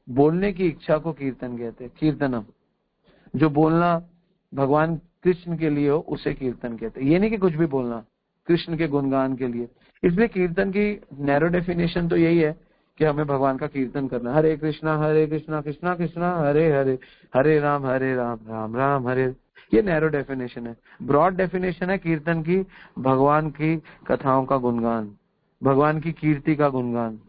बोलने की इच्छा को कीर्तन कहते हैं। कीर्तनम, जो बोलना भगवान कृष्ण के लिए हो उसे कीर्तन कहते हैं। ये नहीं कि कुछ भी बोलना, कृष्ण के गुणगान के लिए। इसलिए कीर्तन की नैरो डेफिनेशन तो यही है कि हमें भगवान का कीर्तन करना। हरे कृष्णा कृष्णा कृष्णा हरे हरे, हरे राम राम राम हरे। ये नैरो डेफिनेशन है। ब्रॉड डेफिनेशन है कीर्तन की, भगवान की कथाओं का गुणगान, भगवान की कीर्ति का गुणगान,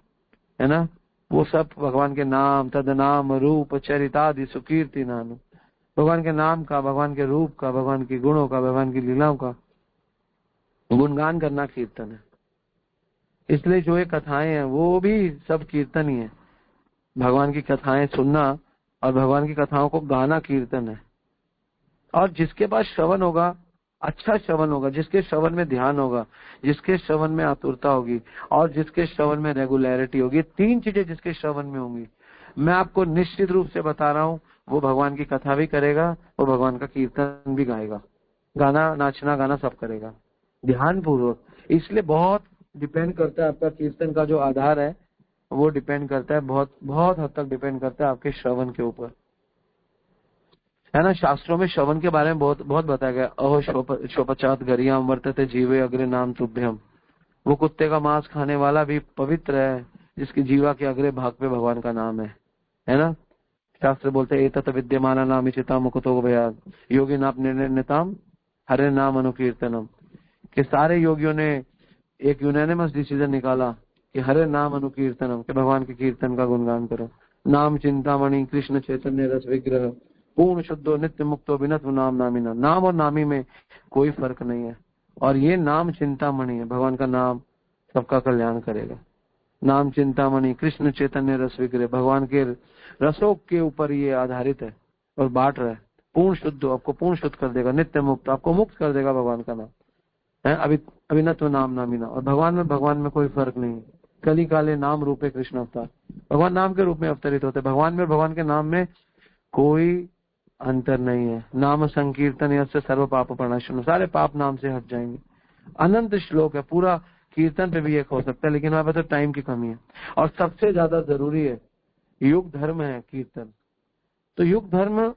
है ना। वो सब भगवान के नाम, तद नाम रूप चरितादि सुकीर्ति नाम, भगवान के नाम का, भगवान के रूप का, भगवान के गुणों का, भगवान की लीलाओं का गुणगान करना कीर्तन है। इसलिए जो ये कथाएं हैं वो भी सब कीर्तन ही है। भगवान की कथाएं सुनना और भगवान की कथाओं को गाना कीर्तन है। और जिसके पास श्रवण होगा, अच्छा श्रवण होगा, जिसके श्रवण में ध्यान होगा, जिसके श्रवण में आतुरता होगी और जिसके श्रवण में रेगुलरिटी होगी, तीन चीजें जिसके श्रवण में होंगी, मैं आपको निश्चित रूप से बता रहा हूँ, वो भगवान की कथा भी करेगा, वो भगवान का कीर्तन भी गाएगा, गाना, नाचना, गाना सब करेगा ध्यान पूर्वक। इसलिए बहुत डिपेंड करता है, आपका कीर्तन का जो आधार है वो डिपेंड करता है, बहुत बहुत हद तक डिपेंड करता है आपके श्रवण के ऊपर, है ना। शास्त्रों में श्रवण के बारे में बहुत बहुत बताया गया। अहो शोपचात गरियाम वर्तते जीवे अग्रे नाम तुभ्यम। वो कुत्ते का मांस खाने वाला भी पवित्र है जिसकी जीवा के अग्रे भाग पे भगवान का नाम है ना। शास्त्र बोलते हैं एतत विद्यमान नाम चिता मुकुतो भयाद योगी नाम निर्णयताम हरे नाम अनुकीर्तनम। कि सारे योगियों ने एक यूनानिमस डिसीजन निकाला कि हरे नाम अनुकीर्तनम, कि भगवान के कीर्तन का गुणगान करो। नाम चिंतामणि कृष्ण चैतन्य रस विग्रह पूर्ण शुद्धो नित्य मुक्तो विनत्व नाम नामिना। नाम और नामी में कोई फर्क नहीं है, और ये नाम चिंतामणि है। भगवान का नाम सबका कल्याण करेगा। नाम चिंतामणि कृष्ण चैतन्य रस विग्रह, भगवान के रसों के ऊपर ये आधारित है और बांट रहा है। पूर्ण शुद्ध, आपको पूर्ण शुद्ध कर देगा। नित्य मुक्त, आपको मुक्त कर देगा भगवान का नाम है। अभिनत्व नाम नामिना, और भगवान में कोई फर्क नहीं है। कली काले नाम रूपे कृष्ण अवतार, भगवान नाम के रूप में अवतरित होते। भगवान में और भगवान के नाम में कोई अंतर नहीं है। नाम संकीर्तन यस्य सर्व पाप प्रणाशन, सारे पाप नाम से हट जाएंगे। अनंत श्लोक है, पूरा कीर्तन पे भी एक हो सकता है, लेकिन वहां पर तो टाइम की कमी है। और सबसे ज्यादा जरूरी है, युग धर्म है कीर्तन। तो युग धर्म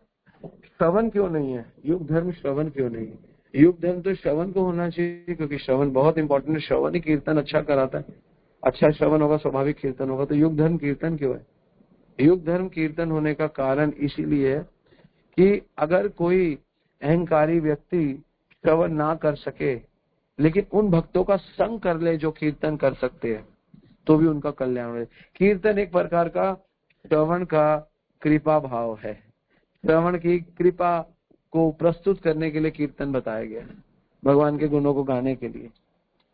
श्रवण क्यों नहीं है? युग धर्म श्रवण क्यों नहीं है? युग धर्म तो श्रवण को होना चाहिए, क्योंकि श्रवण बहुत इंपॉर्टेंट है। श्रवण ही कीर्तन अच्छा कराता है। अच्छा श्रवण होगा, स्वाभाविक कीर्तन होगा। तो युग धर्म कीर्तन क्यों है? युग धर्म कीर्तन होने का कारण इसीलिए है कि अगर कोई अहंकारी व्यक्ति श्रवण ना कर सके, लेकिन उन भक्तों का संग कर ले जो कीर्तन कर सकते हैं, तो भी उनका कल्याण है। कीर्तन एक प्रकार का श्रवण का कृपा भाव है। श्रवण की कृपा को प्रस्तुत करने के लिए कीर्तन बताया गया, भगवान के गुणों को गाने के लिए।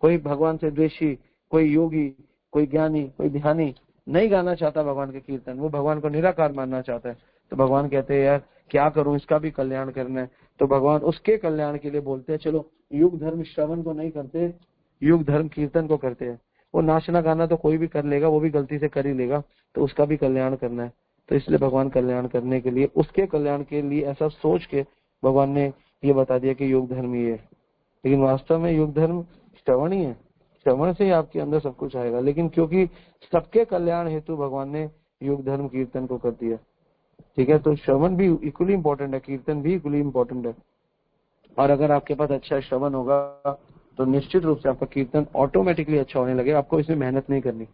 कोई भगवान से द्वेषी, कोई योगी, कोई ज्ञानी, कोई ध्यानी नहीं गाना चाहता भगवान के कीर्तन, वो भगवान को निराकार मानना चाहता है। तो भगवान कहते हैं यार क्या करूं, इसका भी कल्याण करना है। तो भगवान उसके कल्याण के लिए बोलते हैं चलो युग धर्म श्रवण को नहीं करते, युग धर्म कीर्तन को करते हैं। वो नाचना गाना तो कोई भी कर लेगा, वो भी गलती से कर ही लेगा, तो उसका भी कल्याण करना है। तो इसलिए भगवान कल्याण करने के लिए, उसके कल्याण के लिए ऐसा सोच के भगवान ने ये बता दिया कि योग धर्म ये है। लेकिन वास्तव में योग धर्म श्रवण ही है, श्रवण से ही आपके अंदर सब कुछ आएगा। लेकिन क्योंकि सबके कल्याण हेतु भगवान ने योग धर्म कीर्तन को कर दिया, ठीक है। तो श्रवण भी इक्वली इंपॉर्टेंट है, कीर्तन भी इक्वली इंपॉर्टेंट है। और अगर आपके पास अच्छा श्रवण होगा तो निश्चित रूप से आपका कीर्तन ऑटोमेटिकली अच्छा होने लगेगा, आपको इसमें मेहनत नहीं करनी,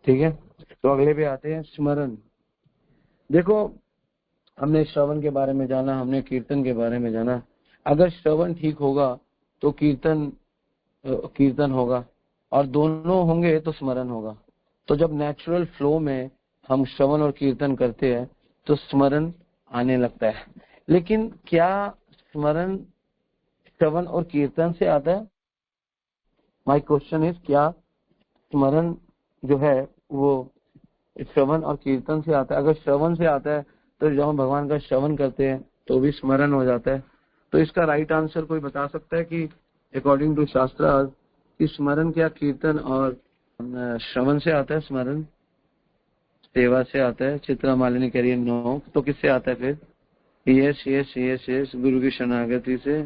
ठीक है। तो अगले पे आते हैं स्मरण। देखो, हमने श्रवण के बारे में जाना, हमने कीर्तन के बारे में जाना। अगर श्रवण ठीक होगा तो कीर्तन होगा, और दोनों होंगे तो स्मरण होगा। तो जब नेचुरल फ्लो में हम श्रवण और कीर्तन करते हैं तो स्मरण आने लगता है। लेकिन क्या स्मरण श्रवण और कीर्तन से आता है? माय क्वेश्चन इज, क्या स्मरण जो है वो श्रवण और कीर्तन से आता है? अगर श्रवण से आता है तो जब हम भगवान का श्रवण करते हैं तो भी स्मरण हो जाता है। तो इसका राइट आंसर कोई बता सकता है कि अकॉर्डिंग टू शास्त्र कि स्मरण क्या कीर्तन और श्रवण से आता है? स्मरण सेवा से आता है। चित्रा मालिनी कह रही है नो, तो किससे आता है फिर? यस यस यस यस, गुरु की शरणागति से,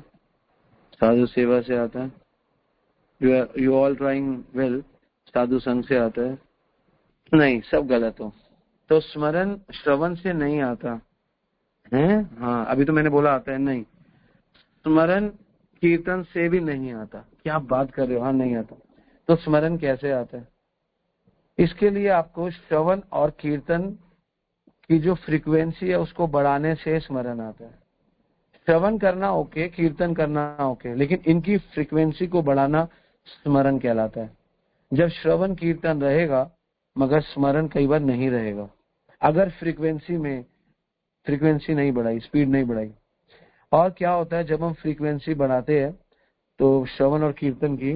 साधु सेवा से आता है। यू ऑल ट्राइंग वेल, साधु संघ से आता है। नहीं, सब गलत हो। तो स्मरण श्रवण से नहीं आता है। हाँ, अभी तो मैंने बोला आता है, नहीं। स्मरण कीर्तन से भी नहीं आता। क्या आप बात कर रहे हो? हाँ, नहीं आता। तो स्मरण कैसे आता है? इसके लिए आपको श्रवण और कीर्तन की जो फ्रीक्वेंसी है उसको बढ़ाने से स्मरण आता है। श्रवण करना ओके, कीर्तन करना ओके, लेकिन इनकी फ्रीक्वेंसी को बढ़ाना स्मरण कहलाता है। जब श्रवण कीर्तन रहेगा मगर स्मरण कई बार नहीं रहेगा, अगर फ्रीक्वेंसी नहीं बढ़ाई, स्पीड नहीं बढ़ाई। और क्या होता है, जब हम फ्रीक्वेंसी बढ़ाते हैं तो श्रवण और कीर्तन की,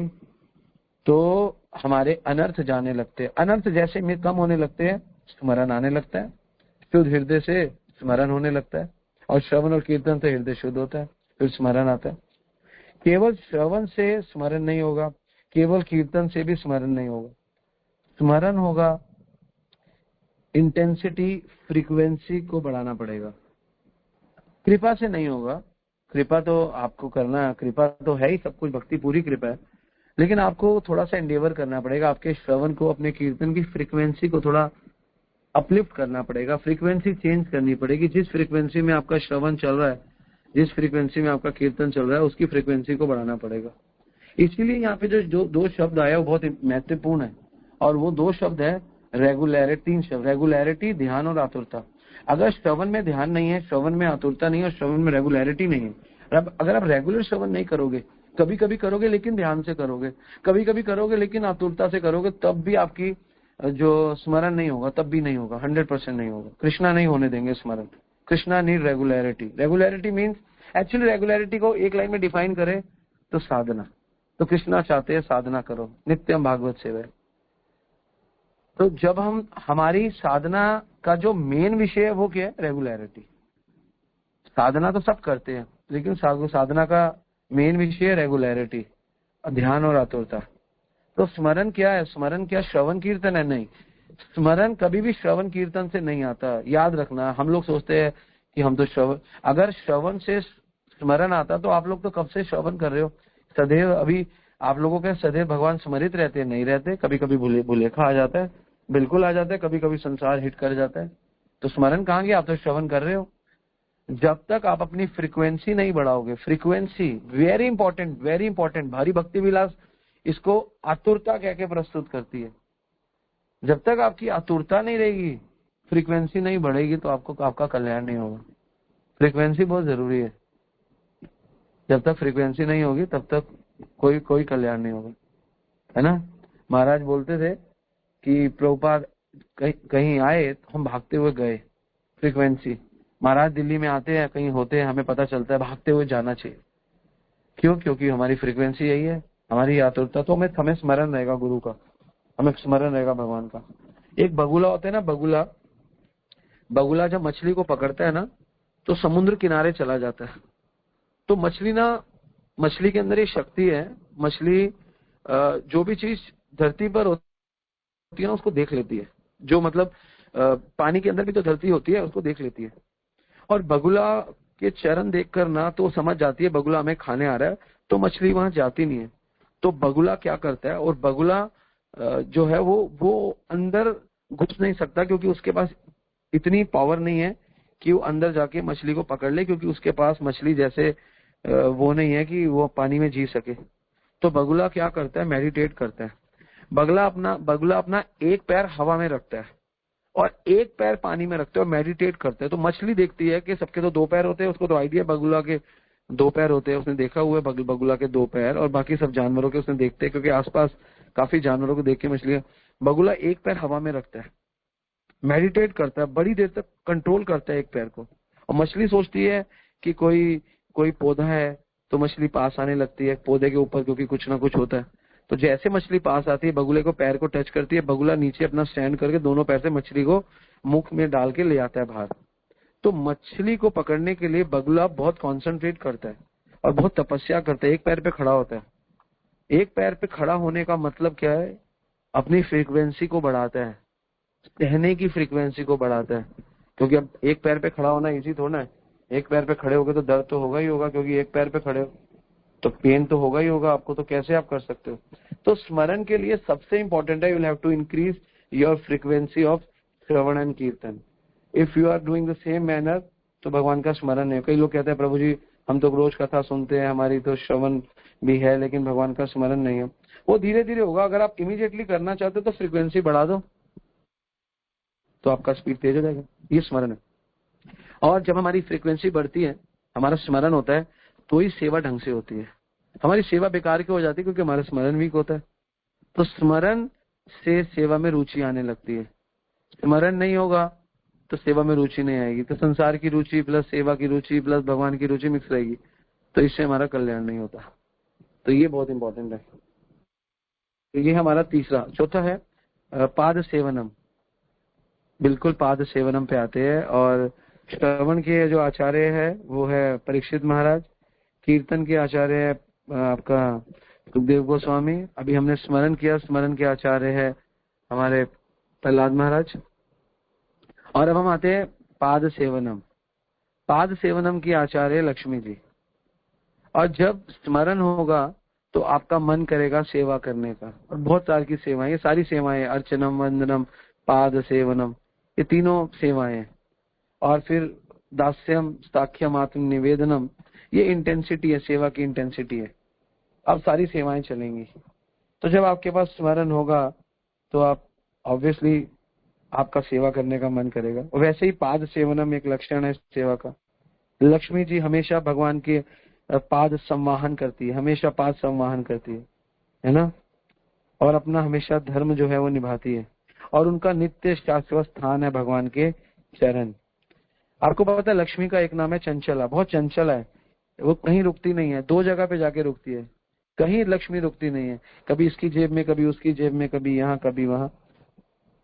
तो हमारे अनर्थ जाने लगते हैं। अनर्थ जैसे में कम होने लगते हैं, स्मरण आने लगता है। शुद्ध हृदय से स्मरण होने लगता है, और श्रवण और कीर्तन से हृदय शुद्ध होता है, फिर स्मरण आता है। केवल श्रवण से स्मरण नहीं होगा, केवल कीर्तन से भी स्मरण नहीं होगा। स्मरण होगा, इंटेंसिटी, फ्रीक्वेंसी को बढ़ाना पड़ेगा। कृपा से नहीं होगा। कृपा तो आपको करना, कृपा तो है ही, सब कुछ भक्ति पूरी कृपा है। लेकिन आपको थोड़ा सा एंडेवर करना पड़ेगा, आपके श्रवण को, अपने कीर्तन की फ्रीक्वेंसी को थोड़ा अपलिफ्ट करना पड़ेगा, फ्रीक्वेंसी चेंज करनी पड़ेगी। जिस फ्रीक्वेंसी में आपका श्रवण चल रहा है, जिस फ्रीक्वेंसी में आपका कीर्तन चल रहा है, उसकी फ्रीक्वेंसी को बढ़ाना पड़ेगा। इसीलिए यहाँ पे जो दो शब्द आया वो बहुत महत्वपूर्ण है, और वो दो शब्द है रेगुलरिटी। 3 शब्द, रेगुलरिटी, ध्यान और आतुरता। अगर श्रवण में ध्यान नहीं है, श्रवण में आतुरता नहीं है, और श्रवण में रेगुलरिटी नहीं है, अगर आप रेगुलर श्रवण नहीं करोगे, कभी कभी करोगे लेकिन ध्यान से करोगे, कभी कभी करोगे लेकिन आतुरता से करोगे, तब भी आपकी जो स्मरण नहीं होगा, तब भी नहीं होगा, 100% नहीं होगा। कृष्णा नहीं होने देंगे स्मरण। Krishna need regularity. Regularity means, actually regularity को एक लाइन में डिफाइन करें तो साधना। तो कृष्णा चाहते हैं साधना करो, नित्यम भागवत सेवा। तो जब हमारी साधना का जो मेन विषय है वो क्या है? रेगुलरिटी। साधना तो सब करते हैं, लेकिन साधना का मेन विषय है रेगुलरिटी, ध्यान और आतुरता। तो स्मरण क्या है? स्मरण क्या श्रवण कीर्तन है? नहीं, स्मरण कभी भी श्रवण कीर्तन से नहीं आता। याद रखना, हम लोग सोचते हैं कि हम तो श्रवण, अगर श्रवण से स्मरण आता तो आप लोग तो कब से श्रवण कर रहे हो सदैव। अभी आप लोगों के सदैव भगवान स्मरित रहते हैं? नहीं रहते। कभी कभी भूलेखा आ जाता है, बिल्कुल आ जाता है, कभी कभी संसार हिट कर जाता है। तो स्मरण कहाँ गया? आप तो श्रवण कर रहे हो। जब तक आप अपनी फ्रीक्वेंसी नहीं बढ़ाओगे, फ्रीक्वेंसी वेरी इंपॉर्टेंट। भारी भक्ति विलास इसको आतुरता कह के प्रस्तुत करती है। जब तक आपकी आतुरता नहीं रहेगी, फ्रीक्वेंसी नहीं बढ़ेगी, तो आपका कल्याण नहीं होगा। फ्रीक्वेंसी बहुत जरूरी है। जब तक फ्रीक्वेंसी नहीं होगी तब तक कोई कल्याण नहीं होगा, है ना। महाराज बोलते थे कि प्रभुपाद कहीं आए तो हम भागते हुए गए, फ्रीक्वेंसी। महाराज दिल्ली में आते हैं, कहीं होते हैं, हमें पता चलता है भागते हुए जाना चाहिए। क्यों? क्योंकि हमारी फ्रीक्वेंसी यही है, हमारी आतुरता। तो हमें स्मरण रहेगा गुरु का, हमें स्मरण रहेगा भगवान का। एक बगुला होता है ना, बगुला जब मछली को पकड़ता है ना तो समुद्र किनारे चला जाता है। तो मछली के अंदर एक शक्ति है। मछली जो भी चीज धरती पर होती है ना उसको देख लेती है, जो मतलब पानी के अंदर भी तो धरती होती है उसको देख लेती है। और बगुला के चरण देखकर ना तो समझ जाती है बगुला हमें खाने आ रहा है, तो मछली वहां जाती नहीं है। तो बगुला क्या करता है, और बगुला जो है वो अंदर घुस नहीं सकता, क्योंकि उसके पास इतनी पावर नहीं है कि वो अंदर जाके मछली को पकड़ ले, क्योंकि उसके पास मछली जैसे वो नहीं है कि वो पानी में जी सके। तो बगुला क्या करता है, मेडिटेट करता है। बगुला अपना एक पैर हवा में रखता है और एक पैर पानी में रखते हैं और मेडिटेट करते हैं। तो मछली देखती है कि सबके तो दो पैर होते हैं, उसको तो आइडिया बगुला के दो पैर होते हैं, उसने देखा हुआ है बगुला के दो पैर, और बाकी सब जानवरों के उसने देखते हैं, क्योंकि आसपास काफी जानवरों को देख के मछलियां। बगुला एक पैर हवा में रखता है, मेडिटेट करता है, बड़ी देर तक कंट्रोल करता है एक पैर को। और मछली सोचती है कि कोई कोई पौधा है, तो मछली पास आने लगती है पौधे के ऊपर, क्योंकि कुछ ना कुछ होता है। तो जैसे मछली पास आती है, बगुले को पैर को टच करती है, बगुला नीचे अपना स्टैंड करके दोनों पैर से मछली को मुख में डाल के ले आता है बाहर। तो मछली को पकड़ने के लिए बगुला बहुत कॉन्सेंट्रेट करता है और बहुत तपस्या करता है, एक पैर पे खड़ा होता है। एक पैर पे खड़ा होने का मतलब क्या है, अपनी फ्रीक्वेंसी को बढ़ाता है, सहने की फ्रीक्वेंसी को बढ़ाता है। क्योंकि अब एक पैर पे खड़ा होना इजी थोड़ा है, एक पैर पे खड़े होगे तो दर्द तो होगा ही होगा, क्योंकि एक पैर पे खड़े हो तो पेन तो होगा ही होगा आपको, तो कैसे आप कर सकते हो। तो स्मरण के लिए सबसे इंपॉर्टेंट है, you will have to increase your frequency of shravan and kirtan. If you are doing the same manner, तो भगवान का स्मरण है। कई लोग कहते हैं प्रभु जी हम तो रोज कथा सुनते हैं, हमारी तो श्रवण भी है, लेकिन भगवान का स्मरण नहीं है। वो धीरे धीरे होगा। अगर आप इमीडिएटली करना चाहते हो तो फ्रीक्वेंसी बढ़ा दो, तो आपका स्पीड तेज हो जाएगा। ये स्मरण है। और जब हमारी फ्रीक्वेंसी बढ़ती है, हमारा स्मरण होता है, तो ही सेवा ढंग से होती है। हमारी सेवा बेकार क्यों हो जाती है, क्योंकि हमारा स्मरण वीक होता है। तो स्मरण से सेवा में रुचि आने लगती है। स्मरण नहीं होगा तो सेवा में रुचि नहीं आएगी, तो संसार की रुचि प्लस सेवा की रुचि प्लस भगवान की रुचि मिक्स रहेगी, तो इससे हमारा कल्याण नहीं होता। तो ये बहुत इंपॉर्टेंट है। तो ये हमारा तीसरा। चौथा है पाद सेवनम। बिल्कुल पाद सेवनम पे आते हैं। और श्रवण के जो आचार्य है वो है परीक्षित महाराज, कीर्तन के आचार्य है आपका सुखदेव गोस्वामी, अभी हमने स्मरण किया, स्मरण के आचार्य है हमारे प्रहलाद महाराज। और अब हम आते हैं पाद सेवनम। पाद सेवनम की आचार्य लक्ष्मी जी। और जब स्मरण होगा तो आपका मन करेगा सेवा करने का, और बहुत सारी की सेवाएं, ये सारी सेवाएं, अर्चनम, वंदनम, पाद सेवनम, ये तीनों सेवाएं। और फिर दास्यम, साख्यम, आत्म निवेदनम, ये इंटेंसिटी है, सेवा की इंटेंसिटी है। अब सारी सेवाएं चलेंगी। तो जब आपके पास स्मरण होगा तो आप ऑब्वियसली आपका सेवा करने का मन करेगा। और वैसे ही पाद सेवनम एक लक्षण है सेवा का। लक्ष्मी जी हमेशा भगवान के पाद संवाहन करती है, हमेशा पाद संवाहन करती है ना, और अपना हमेशा धर्म जो है वो निभाती है। और उनका नित्य शाश्वत स्थान है भगवान के चरण। आपको पता है लक्ष्मी का एक नाम है चंचला, बहुत चंचल है, वो कहीं रुकती नहीं है, दो जगह पे जाके रुकती है, कहीं लक्ष्मी रुकती नहीं है, कभी इसकी जेब में, कभी उसकी जेब में, कभी यहाँ कभी वहां,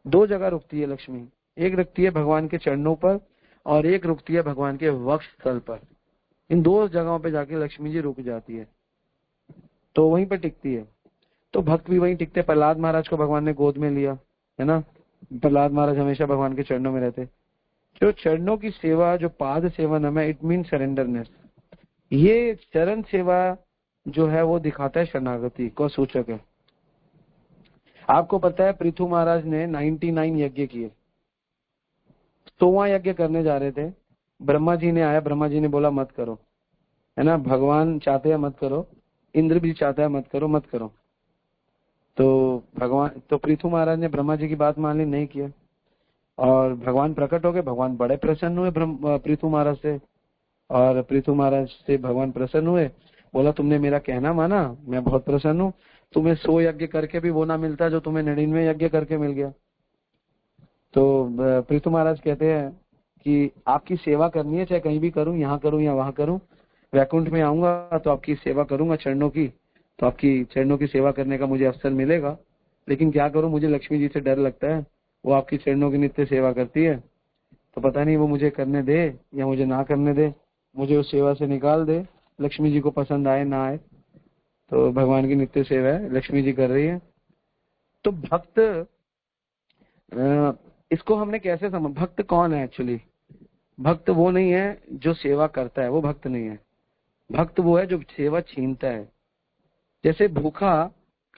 दो जगह रुकती है लक्ष्मी। एक रुकती है भगवान के चरणों पर और एक रुकती है भगवान के वक्ष स्थल पर। इन दो जगहों पे जाके लक्ष्मी जी रुक जाती है, तो वहीं पर टिकती है। तो भक्त भी वहीं टिकते। प्रहलाद महाराज को भगवान ने गोद में लिया है ना, प्रहलाद महाराज हमेशा भगवान के चरणों में रहते। जो चरणों की सेवा, जो पाद सेवन है, इट मीन सरेंडरनेस। ये चरण सेवा जो है वो दिखाता है शरणागति को, सूचक है। आपको पता है पृथु महाराज ने 99 यज्ञ किए, 100वां यज्ञ करने जा रहे थे, ब्रह्मा जी ने आया, ब्रह्मा जी ने बोला मत करो, है ना, भगवान चाहते हैं मत करो, इंद्र भी चाहता है मत करो, मत करो। तो पृथु महाराज ने ब्रह्मा जी की बात मान ली, नहीं किया। और भगवान प्रकट हो गए, भगवान बड़े प्रसन्न हुए पृथु महाराज से। और पृथु महाराज से भगवान प्रसन्न हुए, बोला तुमने मेरा कहना माना, मैं बहुत प्रसन्न हूँ। तुम्हें 100 यज्ञ करके भी वो ना मिलता जो तुम्हें 99 यज्ञ करके मिल गया। तो पृथु महाराज कहते हैं कि आपकी सेवा करनी है, चाहे कहीं भी करूं, यहाँ करूं या वहां करूं, वैकुंठ में आऊंगा तो आपकी सेवा करूंगा चरणों की, तो आपकी चरणों की सेवा करने का मुझे अवसर मिलेगा। लेकिन क्या करूं, मुझे लक्ष्मी जी से डर लगता है, वो आपकी चरणों की नित्य सेवा करती है, तो पता नहीं वो मुझे करने दे या मुझे ना करने दे, मुझे उस सेवा से निकाल दे, लक्ष्मी जी को पसंद आए ना आए। तो भगवान की नित्य सेवा है, लक्ष्मी जी कर रही है। तो भक्त, इसको हमने कैसे समझ, भक्त कौन है एक्चुअली? भक्त वो नहीं है जो सेवा करता है, वो भक्त नहीं है। भक्त वो है जो सेवा छीनता है। जैसे भूखा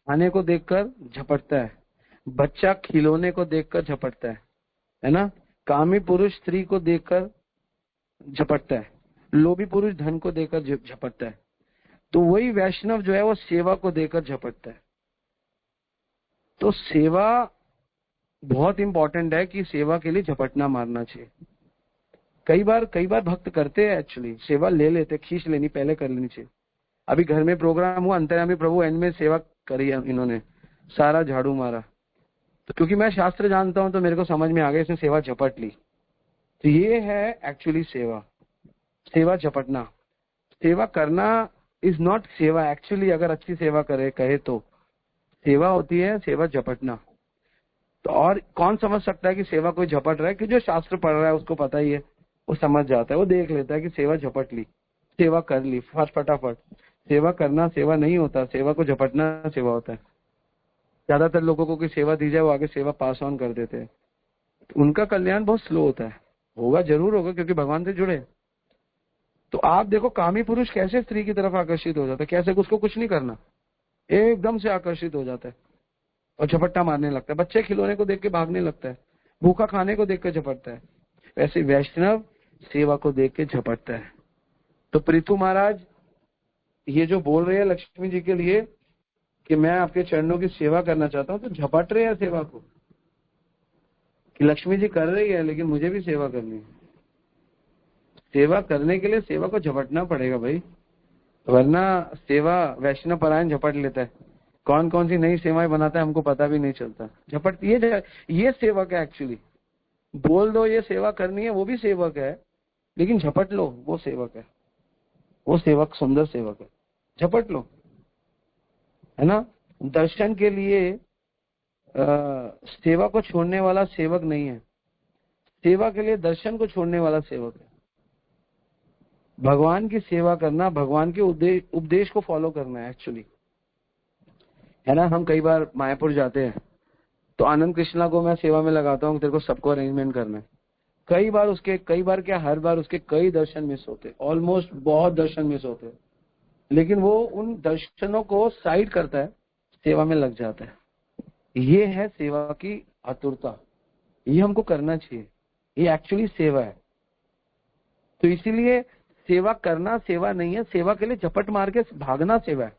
खाने को देखकर झपटता है, बच्चा खिलौने को देखकर झपटता है ना? कामी पुरुष स्त्री को देखकर झपटता है, लोभी पुरुष धन को देखकर झपटता है। तो वही वैष्णव जो है वो सेवा को देखकर झपटता है। तो सेवा बहुत इंपॉर्टेंट है कि सेवा के लिए झपटना मारना चाहिए। कई बार भक्त करते हैं एक्चुअली, सेवा ले लेते, खींच लेनी पहले कर लेनी चाहिए। अभी घर में प्रोग्राम हुआ, अंतर्यामी प्रभु एंड में सेवा करी है इन्होंने, सारा झाड़ू मारा। तो क्योंकि मैं शास्त्र जानता हूं तो मेरे को समझ में आ गया, इसने सेवा झपट ली। तो ये है एक्चुअली सेवा, सेवा झपटना। सेवा करना इज नॉट सेवा एक्चुअली। अगर अच्छी सेवा करे कहे तो सेवा होती है सेवा झपटना। तो और कौन समझ सकता है कि सेवा कोई झपट रहा है? कि जो शास्त्र पढ़ रहा है उसको पता ही है, वो समझ जाता है, वो देख लेता है कि सेवा झपट ली, सेवा कर ली फटाफट। सेवा करना सेवा नहीं होता, सेवा को झपटना सेवा होता है। ज्यादातर लोगों को कोई सेवा दी जाए वो आगे सेवा पास ऑन कर देते हैं, उनका कल्याण बहुत स्लो होता है। होगा जरूर होगा क्योंकि भगवान से जुड़े। तो आप देखो कामी पुरुष कैसे स्त्री की तरफ आकर्षित हो जाता है, कैसे उसको कुछ नहीं करना, एकदम से आकर्षित हो जाता है और झपट्टा मारने लगता है। बच्चे खिलौने को देख के भागने लगता है, भूखा खाने को देख के झपटता है। वैसे वैष्णव सेवा को देख के झपटता है। तो पृथु महाराज ये जो बोल रहे हैं लक्ष्मी जी के लिए कि मैं आपके चरणों की सेवा करना चाहता हूँ, तो झपट रहे हैं सेवा को कि लक्ष्मी जी कर रही है लेकिन मुझे भी सेवा करनी है। सेवा करने के लिए सेवा को झपटना पड़ेगा भाई, वरना सेवा वैष्णव परायण झपट लेता है। कौन कौन सी नई सेवाएं बनाता है हमको पता भी नहीं चलता। झपट ये सेवक है एक्चुअली। बोल दो ये सेवा करनी है, वो भी सेवक है, लेकिन झपट लो वो सेवक है। वो सेवक सुंदर सेवक है, झपट लो, है ना? दर्शन के लिए सेवा को छोड़ने वाला सेवक नहीं है, सेवा के लिए दर्शन को छोड़ने वाला सेवक है। भगवान की सेवा करना, भगवान के उपदेश को फॉलो करना है एक्चुअली, है ना? हम कई बार मायापुर जाते हैं तो आनंद कृष्णा को मैं सेवा में लगाता हूँ, तेरे को सबको अरेंजमेंट करना है। कई बार क्या हर बार उसके कई दर्शन मिस होते, ऑलमोस्ट बहुत दर्शन मिस होते, लेकिन वो उन दर्शनों को साइड करता है, सेवा में लग जाता है। ये है सेवा की आतुरता, ये हमको करना चाहिए, ये एक्चुअली सेवा है। तो इसीलिए सेवा करना सेवा नहीं है, सेवा के लिए झपट मार के भागना सेवा है।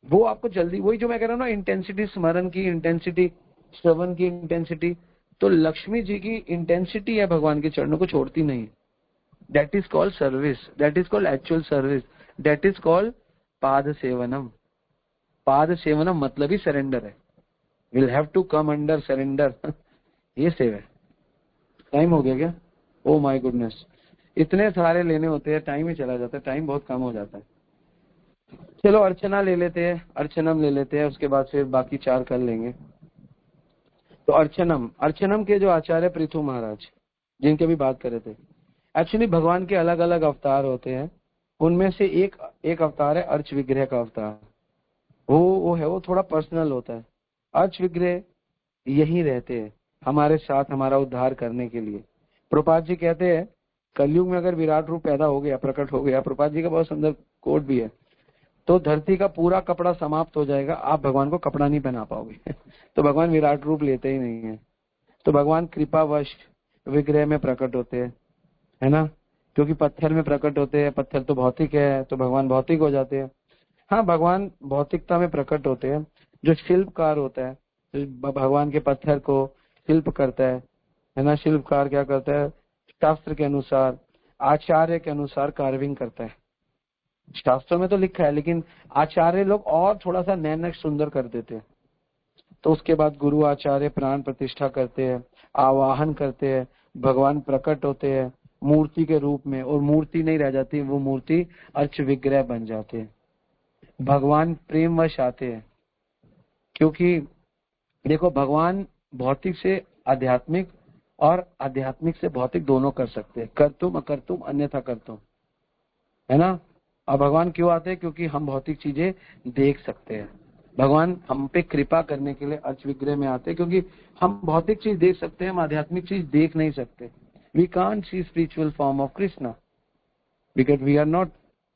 वो आपको जल्दी, वही जो मैं कह रहा हूँ ना, इंटेंसिटी, स्मरण की इंटेंसिटी, श्रवण की इंटेंसिटी, तो लक्ष्मी जी की इंटेंसिटी है भगवान के चरणों को छोड़ती नहीं। That is called service, that is called actual service, that is called पाद सेवनम। पाद सेवनम मतलब ही सरेंडर है, will have to come under surrender. ये सेवा है। टाइम हो गया क्या? ओ माय गुडनेस, इतने सारे लेने होते हैं, टाइम ही चला जाता है, टाइम बहुत कम हो जाता है। चलो अर्चना ले लेते हैं, अर्चनम ले लेते हैं, उसके बाद फिर बाकी 4 कर लेंगे। तो अर्चनम के जो आचार्य पृथु महाराज जिनके भी बात कर रहे थे, एक्चुअली भगवान के अलग अलग अवतार होते हैं, उनमें से एक अवतार है अर्च विग्रह का अवतार। वो थोड़ा पर्सनल होता है। अर्च विग्रह यही रहते हैं हमारे साथ, हमारा उद्धार करने के लिए। प्रभुपाद जी कहते हैं कलयुग में अगर विराट रूप पैदा हो गया, प्रकट हो गया, प्रभुपाद जी का बहुत सुंदर कोट भी है, तो धरती का पूरा कपड़ा समाप्त हो जाएगा, आप भगवान को कपड़ा नहीं पहना पाओगे। तो भगवान विराट रूप लेते ही नहीं है। तो भगवान कृपावश विग्रह में प्रकट होते हैं, है ना? क्योंकि पत्थर में प्रकट होते हैं, पत्थर तो भौतिक है, तो भगवान भौतिक हो जाते हैं। हाँ, भगवान भौतिकता में प्रकट होते हैं। जो शिल्पकार होता है, जो भगवान के पत्थर को शिल्प करता है ना? शिल्पकार क्या करता है? शास्त्र के अनुसार, आचार्य के अनुसार कार्विंग करता है। शास्त्रों में तो लिखा है, लेकिन आचार्य लोग और थोड़ा सा नए नए सुंदर कर देते हैं। तो उसके बाद गुरु आचार्य प्राण प्रतिष्ठा करते हैं, आवाहन करते हैं, भगवान प्रकट होते हैं मूर्ति के रूप में, और मूर्ति नहीं रह जाती, वो मूर्ति अर्च विग्रह बन जाते हैं। भगवान प्रेमवश आते हैं, क्योंकि देखो भगवान भौतिक से आध्यात्मिक और आध्यात्मिक से भौतिक दोनों कर सकते हैं, कर्तुम अकर्तुम अन्यथा कर्तुम, है ना? और भगवान क्यों आते हैं? क्योंकि हम भौतिक चीजें देख सकते हैं, भगवान हम पे कृपा करने के लिए अर्च विग्रह में आते हैं, क्योंकि हम भौतिक चीज देख सकते हैं, हम आध्यात्मिक चीज देख नहीं सकते। We can't see spiritual form of Krishna because we are not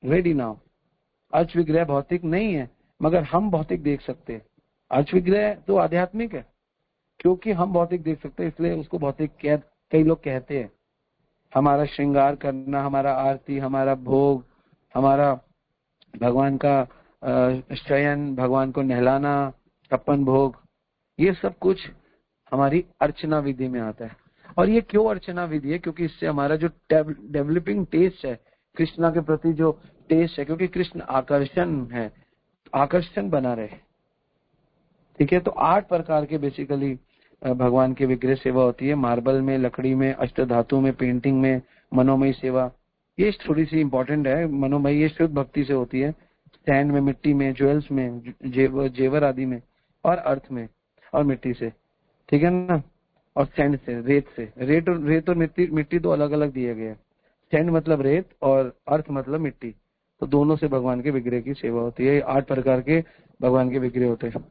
ready now. अर्च विग्रह भौतिक नहीं है, मगर हम भौतिक देख सकते हैं। अर्च विग्रह तो आध्यात्मिक है, क्योंकि हम भौतिक देख सकते हैं इसलिए उसको भौतिक कई लोग कहते हैं। हमारा श्रृंगार करना, हमारा आरती, हमारा भोग, हमारा भगवान का शयन, भगवान को नहलाना, छप्पन भोग, ये सब कुछ हमारी अर्चना विधि में आता है। और ये क्यों अर्चना विधि है? क्योंकि इससे हमारा जो डेवलपिंग टेस्ट है कृष्णा के प्रति, जो टेस्ट है, क्योंकि कृष्ण आकर्षण है, आकर्षण बना रहे। ठीक है, तो 8 प्रकार के बेसिकली भगवान के विग्रह सेवा होती है। मार्बल में, लकड़ी में, अष्टधातु में, पेंटिंग में, मनोमयी सेवा, ये थोड़ी सी इंपॉर्टेंट है। मनोमयी ये शुद्ध भक्ति से होती है। सैंड में, मिट्टी में, ज्वेल्स में, जेवर आदि में, और अर्थ में और मिट्टी से, ठीक है ना, और सैंड से, रेत से। रेत और मिट्टी दो अलग अलग दिए गए हैं। सैंड मतलब रेत और अर्थ मतलब मिट्टी, तो दोनों से भगवान के विग्रह की सेवा होती है। 8 प्रकार के भगवान के विग्रह होते हैं।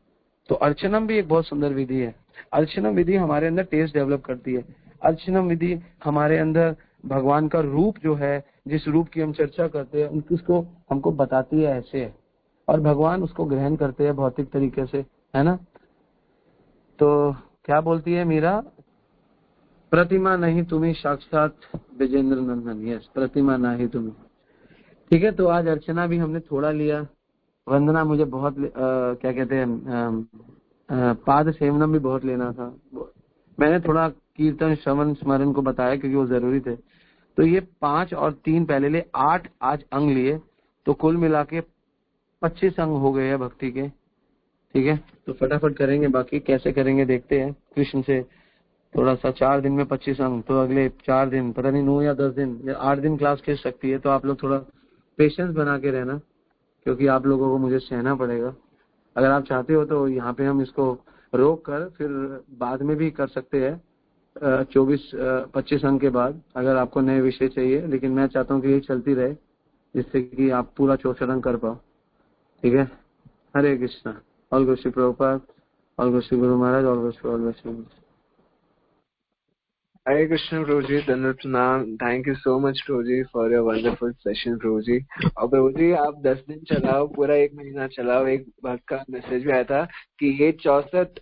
तो अर्चनम भी एक बहुत सुंदर विधि है। अर्चनम विधि हमारे अंदर टेस्ट डेवलप करती है। अर्चनम विधि हमारे अंदर भगवान का रूप जो है, जिस रूप की हम चर्चा करते हैं, उसको हमको बताती है ऐसे है, और भगवान उसको ग्रहण करते हैं भौतिक तरीके से, है ना। तो क्या बोलती है मीरा? प्रतिमा नहीं तुम्हें साक्षात विजेंद्र नंदन। यस, प्रतिमा नहीं तुम्हें। ठीक है, तो आज अर्चना भी हमने थोड़ा लिया। वंदना मुझे बहुत क्या कहते हैं, पाद सेवनम भी बहुत लेना था। मैंने थोड़ा कीर्तन, श्रवण, स्मरण को बताया क्योंकि वो जरूरी थे। तो ये 5 और 3 पहले ले, 8 आज अंग लिए, तो कुल मिला के 25 अंग हो गए हैं भक्ति के। ठीक है, तो फटाफट करेंगे, बाकी कैसे करेंगे देखते हैं कृष्ण से थोड़ा सा। 4 दिन में 25 अंग, तो अगले 4 दिन, पता नहीं 9 या 10 दिन या 8 दिन क्लास खींच सकती है। तो आप लोग थोड़ा पेशेंस बना के रहना, क्योंकि आप लोगों को मुझे सहना पड़ेगा। अगर आप चाहते हो तो यहाँ पे हम इसको रोक कर फिर बाद में भी कर सकते हैं, 24-25 अंक के बाद, अगर आपको नए विषय चाहिए। लेकिन मैं चाहता हूँ कि ये चलती रहे, जिससे कि आप पूरा 64 अंक कर पाओ। ठीक है, Hare Krishna. All go Shri Prabhupada, all go Shri Guru Maharaj, all go Shri. Hare Krishna Prabhuji, Dandavat Pranam. Thank you so much Prabhuji for your wonderful session Prabhuji. और Prabhuji आप 10 दिन चलाओ, पूरा 1 महीना चलाओ। एक भक्त का मैसेज भी आया था कि ये 64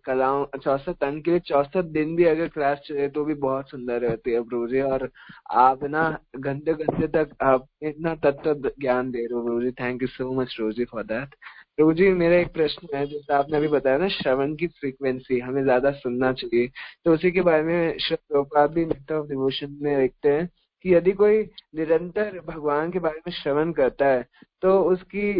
कलाओं, 64 अंक के लिए 64 दिन भी अगर क्लास चले तो भी बहुत सुंदर रहती है Prabhuji। और आप ना घंटे घंटे तक आप इतना तत्व ज्ञान दे रहे हो Prabhuji। Thank you so much Prabhuji for that. प्रभुजी मेरा एक प्रश्न है, जैसे आपने अभी बताया ना श्रवण की फ्रीक्वेंसी हमें ज्यादा सुनना चाहिए, तो उसी के बारे में श्री प्रभुपाद भी मिथ ऑफ डिवोशन में लिखते हैं कि यदि कोई निरंतर भगवान के बारे में श्रवण करता है तो उसकी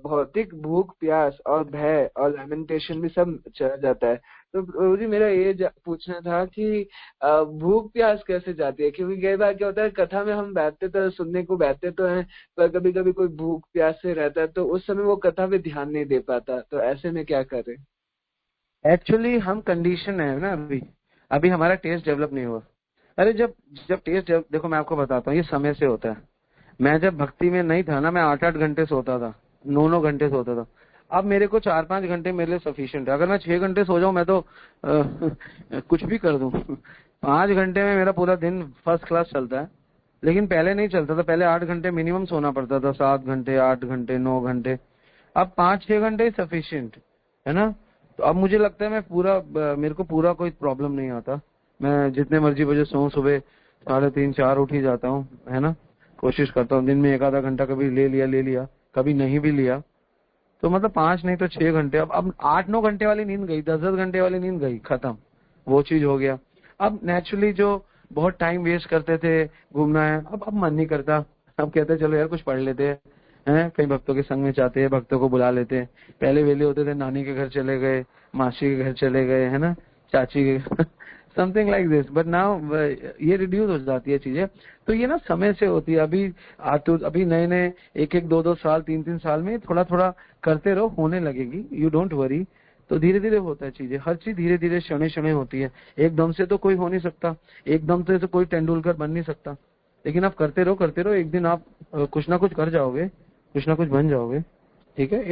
भौतिक भूख, प्यास और भय और लैमेंटेशन भी सब चला जाता है। तो प्रभुजी मेरा ये पूछना था कि भूख प्यास कैसे जाती है? क्योंकि कई बार क्या होता है, कथा में हम बैठते तो सुनने को बैठते तो हैं, पर कभी कभी कोई भूख प्यास से रहता है तो उस समय वो कथा पे ध्यान नहीं दे पाता, तो ऐसे में क्या करें? एक्चुअली हम कंडीशन है ना, अभी हमारा टेस्ट डेवलप नहीं हुआ। अरे जब टेस्ट देखो, मैं आपको बताता हूँ, ये समय से होता है। मैं जब भक्ति में नहीं था ना, मैं 8-8 घंटे सोता था, 9-9 घंटे सोता था। अब मेरे को 4-5 घंटे मेरे लिए सफिशिएंट है। अगर मैं 6 घंटे सो जाऊं मैं तो कुछ भी कर दूं। 5 घंटे में मेरा पूरा दिन फर्स्ट क्लास चलता है। लेकिन पहले नहीं चलता था, पहले 8 घंटे मिनिमम सोना पड़ता था, 7 घंटे, 8 घंटे, 9 घंटे। अब 5-6 घंटे ही सफिशिएंट है ना। तो अब मुझे लगता है मैं पूरा, मेरे को पूरा कोई प्रॉब्लम नहीं आता। मैं जितने मर्जी बजे सोऊं, सुबह 3:30-4 उठ ही जाता हूँ, है ना। कोशिश करता हूँ दिन में 1 आधा घंटा कभी ले लिया, कभी नहीं भी लिया। तो मतलब 5 नहीं तो 6 घंटे। अब 8-9 घंटे वाली नींद गई, 10-10 घंटे वाली नींद गई, खत्म, वो चीज हो गया। अब नेचुरली जो बहुत टाइम वेस्ट करते थे, घूमना है, अब मन नहीं करता। अब कहते हैं चलो यार कुछ पढ़ लेते हैं, कई भक्तों के संग में जाते हैं, भक्तों को बुला लेते हैं। पहले वेले होते थे, नानी के घर चले गए, मासी के घर चले गए, है ना, चाची के something like this. But now ये रिड्यूस हो जाती है चीजें। तो ये ना समय से होती है। अभी नए नए 1-1, 2-2 साल, 3-3 साल में थोड़ा थोड़ा करते रहो, होने लगेगी, यू डोंट वरी। तो धीरे धीरे होता है चीजें, हर चीज धीरे धीरे क्षणे क्षणे होती है। एकदम से तो कोई हो नहीं सकता, एकदम से कोई तेंदुलकर बन नहीं सकता। लेकिन आप करते रहो, एक दिन आप कुछ ना कुछ कर जाओगे, कुछ ना कुछ बन जाओगे। ठीक है,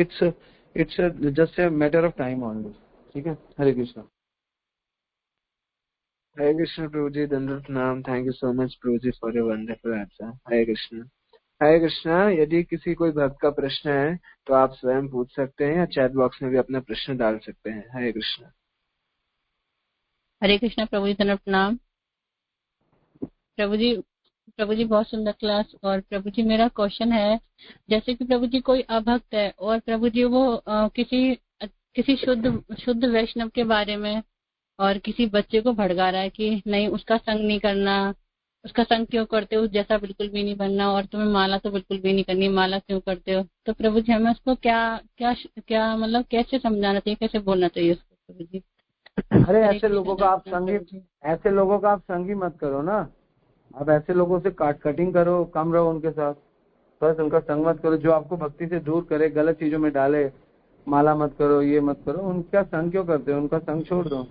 it's just a matter of time only. ठीक है, हरे कृष्णा। हरे कृष्ण प्रभु जी, दंडवत प्रणाम। Thank you so much Prabhu ji for your wonderful answer. Hare Krishna. Hare Krishna. यदि किसी कोई भक्त का प्रश्न है तो आप स्वयं पूछ सकते हैं या चैट बॉक्स में भी अपना प्रश्न डाल सकते हैं। हरे कृष्ण। हरे कृष्णा प्रभु जी, दंडवत प्रणाम। प्रभु जी बहुत सुंदर क्लास। और प्रभु जी मेरा क्वेश्चन है, जैसे कि प्रभु जी कोई अभक्त है और प्रभु जी वो किसी शुद्ध वैष्णव के बारे में और किसी बच्चे को भड़का रहा है कि नहीं उसका संग नहीं करना, उसका संग क्यों करते हो, जैसा बिल्कुल भी नहीं बनना, और तुम्हें माला तो बिल्कुल भी नहीं करनी, माला क्यों करते हो। तो प्रभु जी हमें उसको क्या क्या क्या मतलब कैसे समझाना चाहिए, कैसे बोलना चाहिए उसको प्रभु जी। अरे ऐसे लोगों का आप संगी मत करो ना। आप ऐसे लोगों से कटिंग करो, कम रहो उनके साथ, बस उनका संग मत करो। जो आपको भक्ति से दूर करे, गलत चीजों में डाले, माला मत करो, ये मत करो, उनका संग क्यों करते हो, उनका संग छोड़ दो।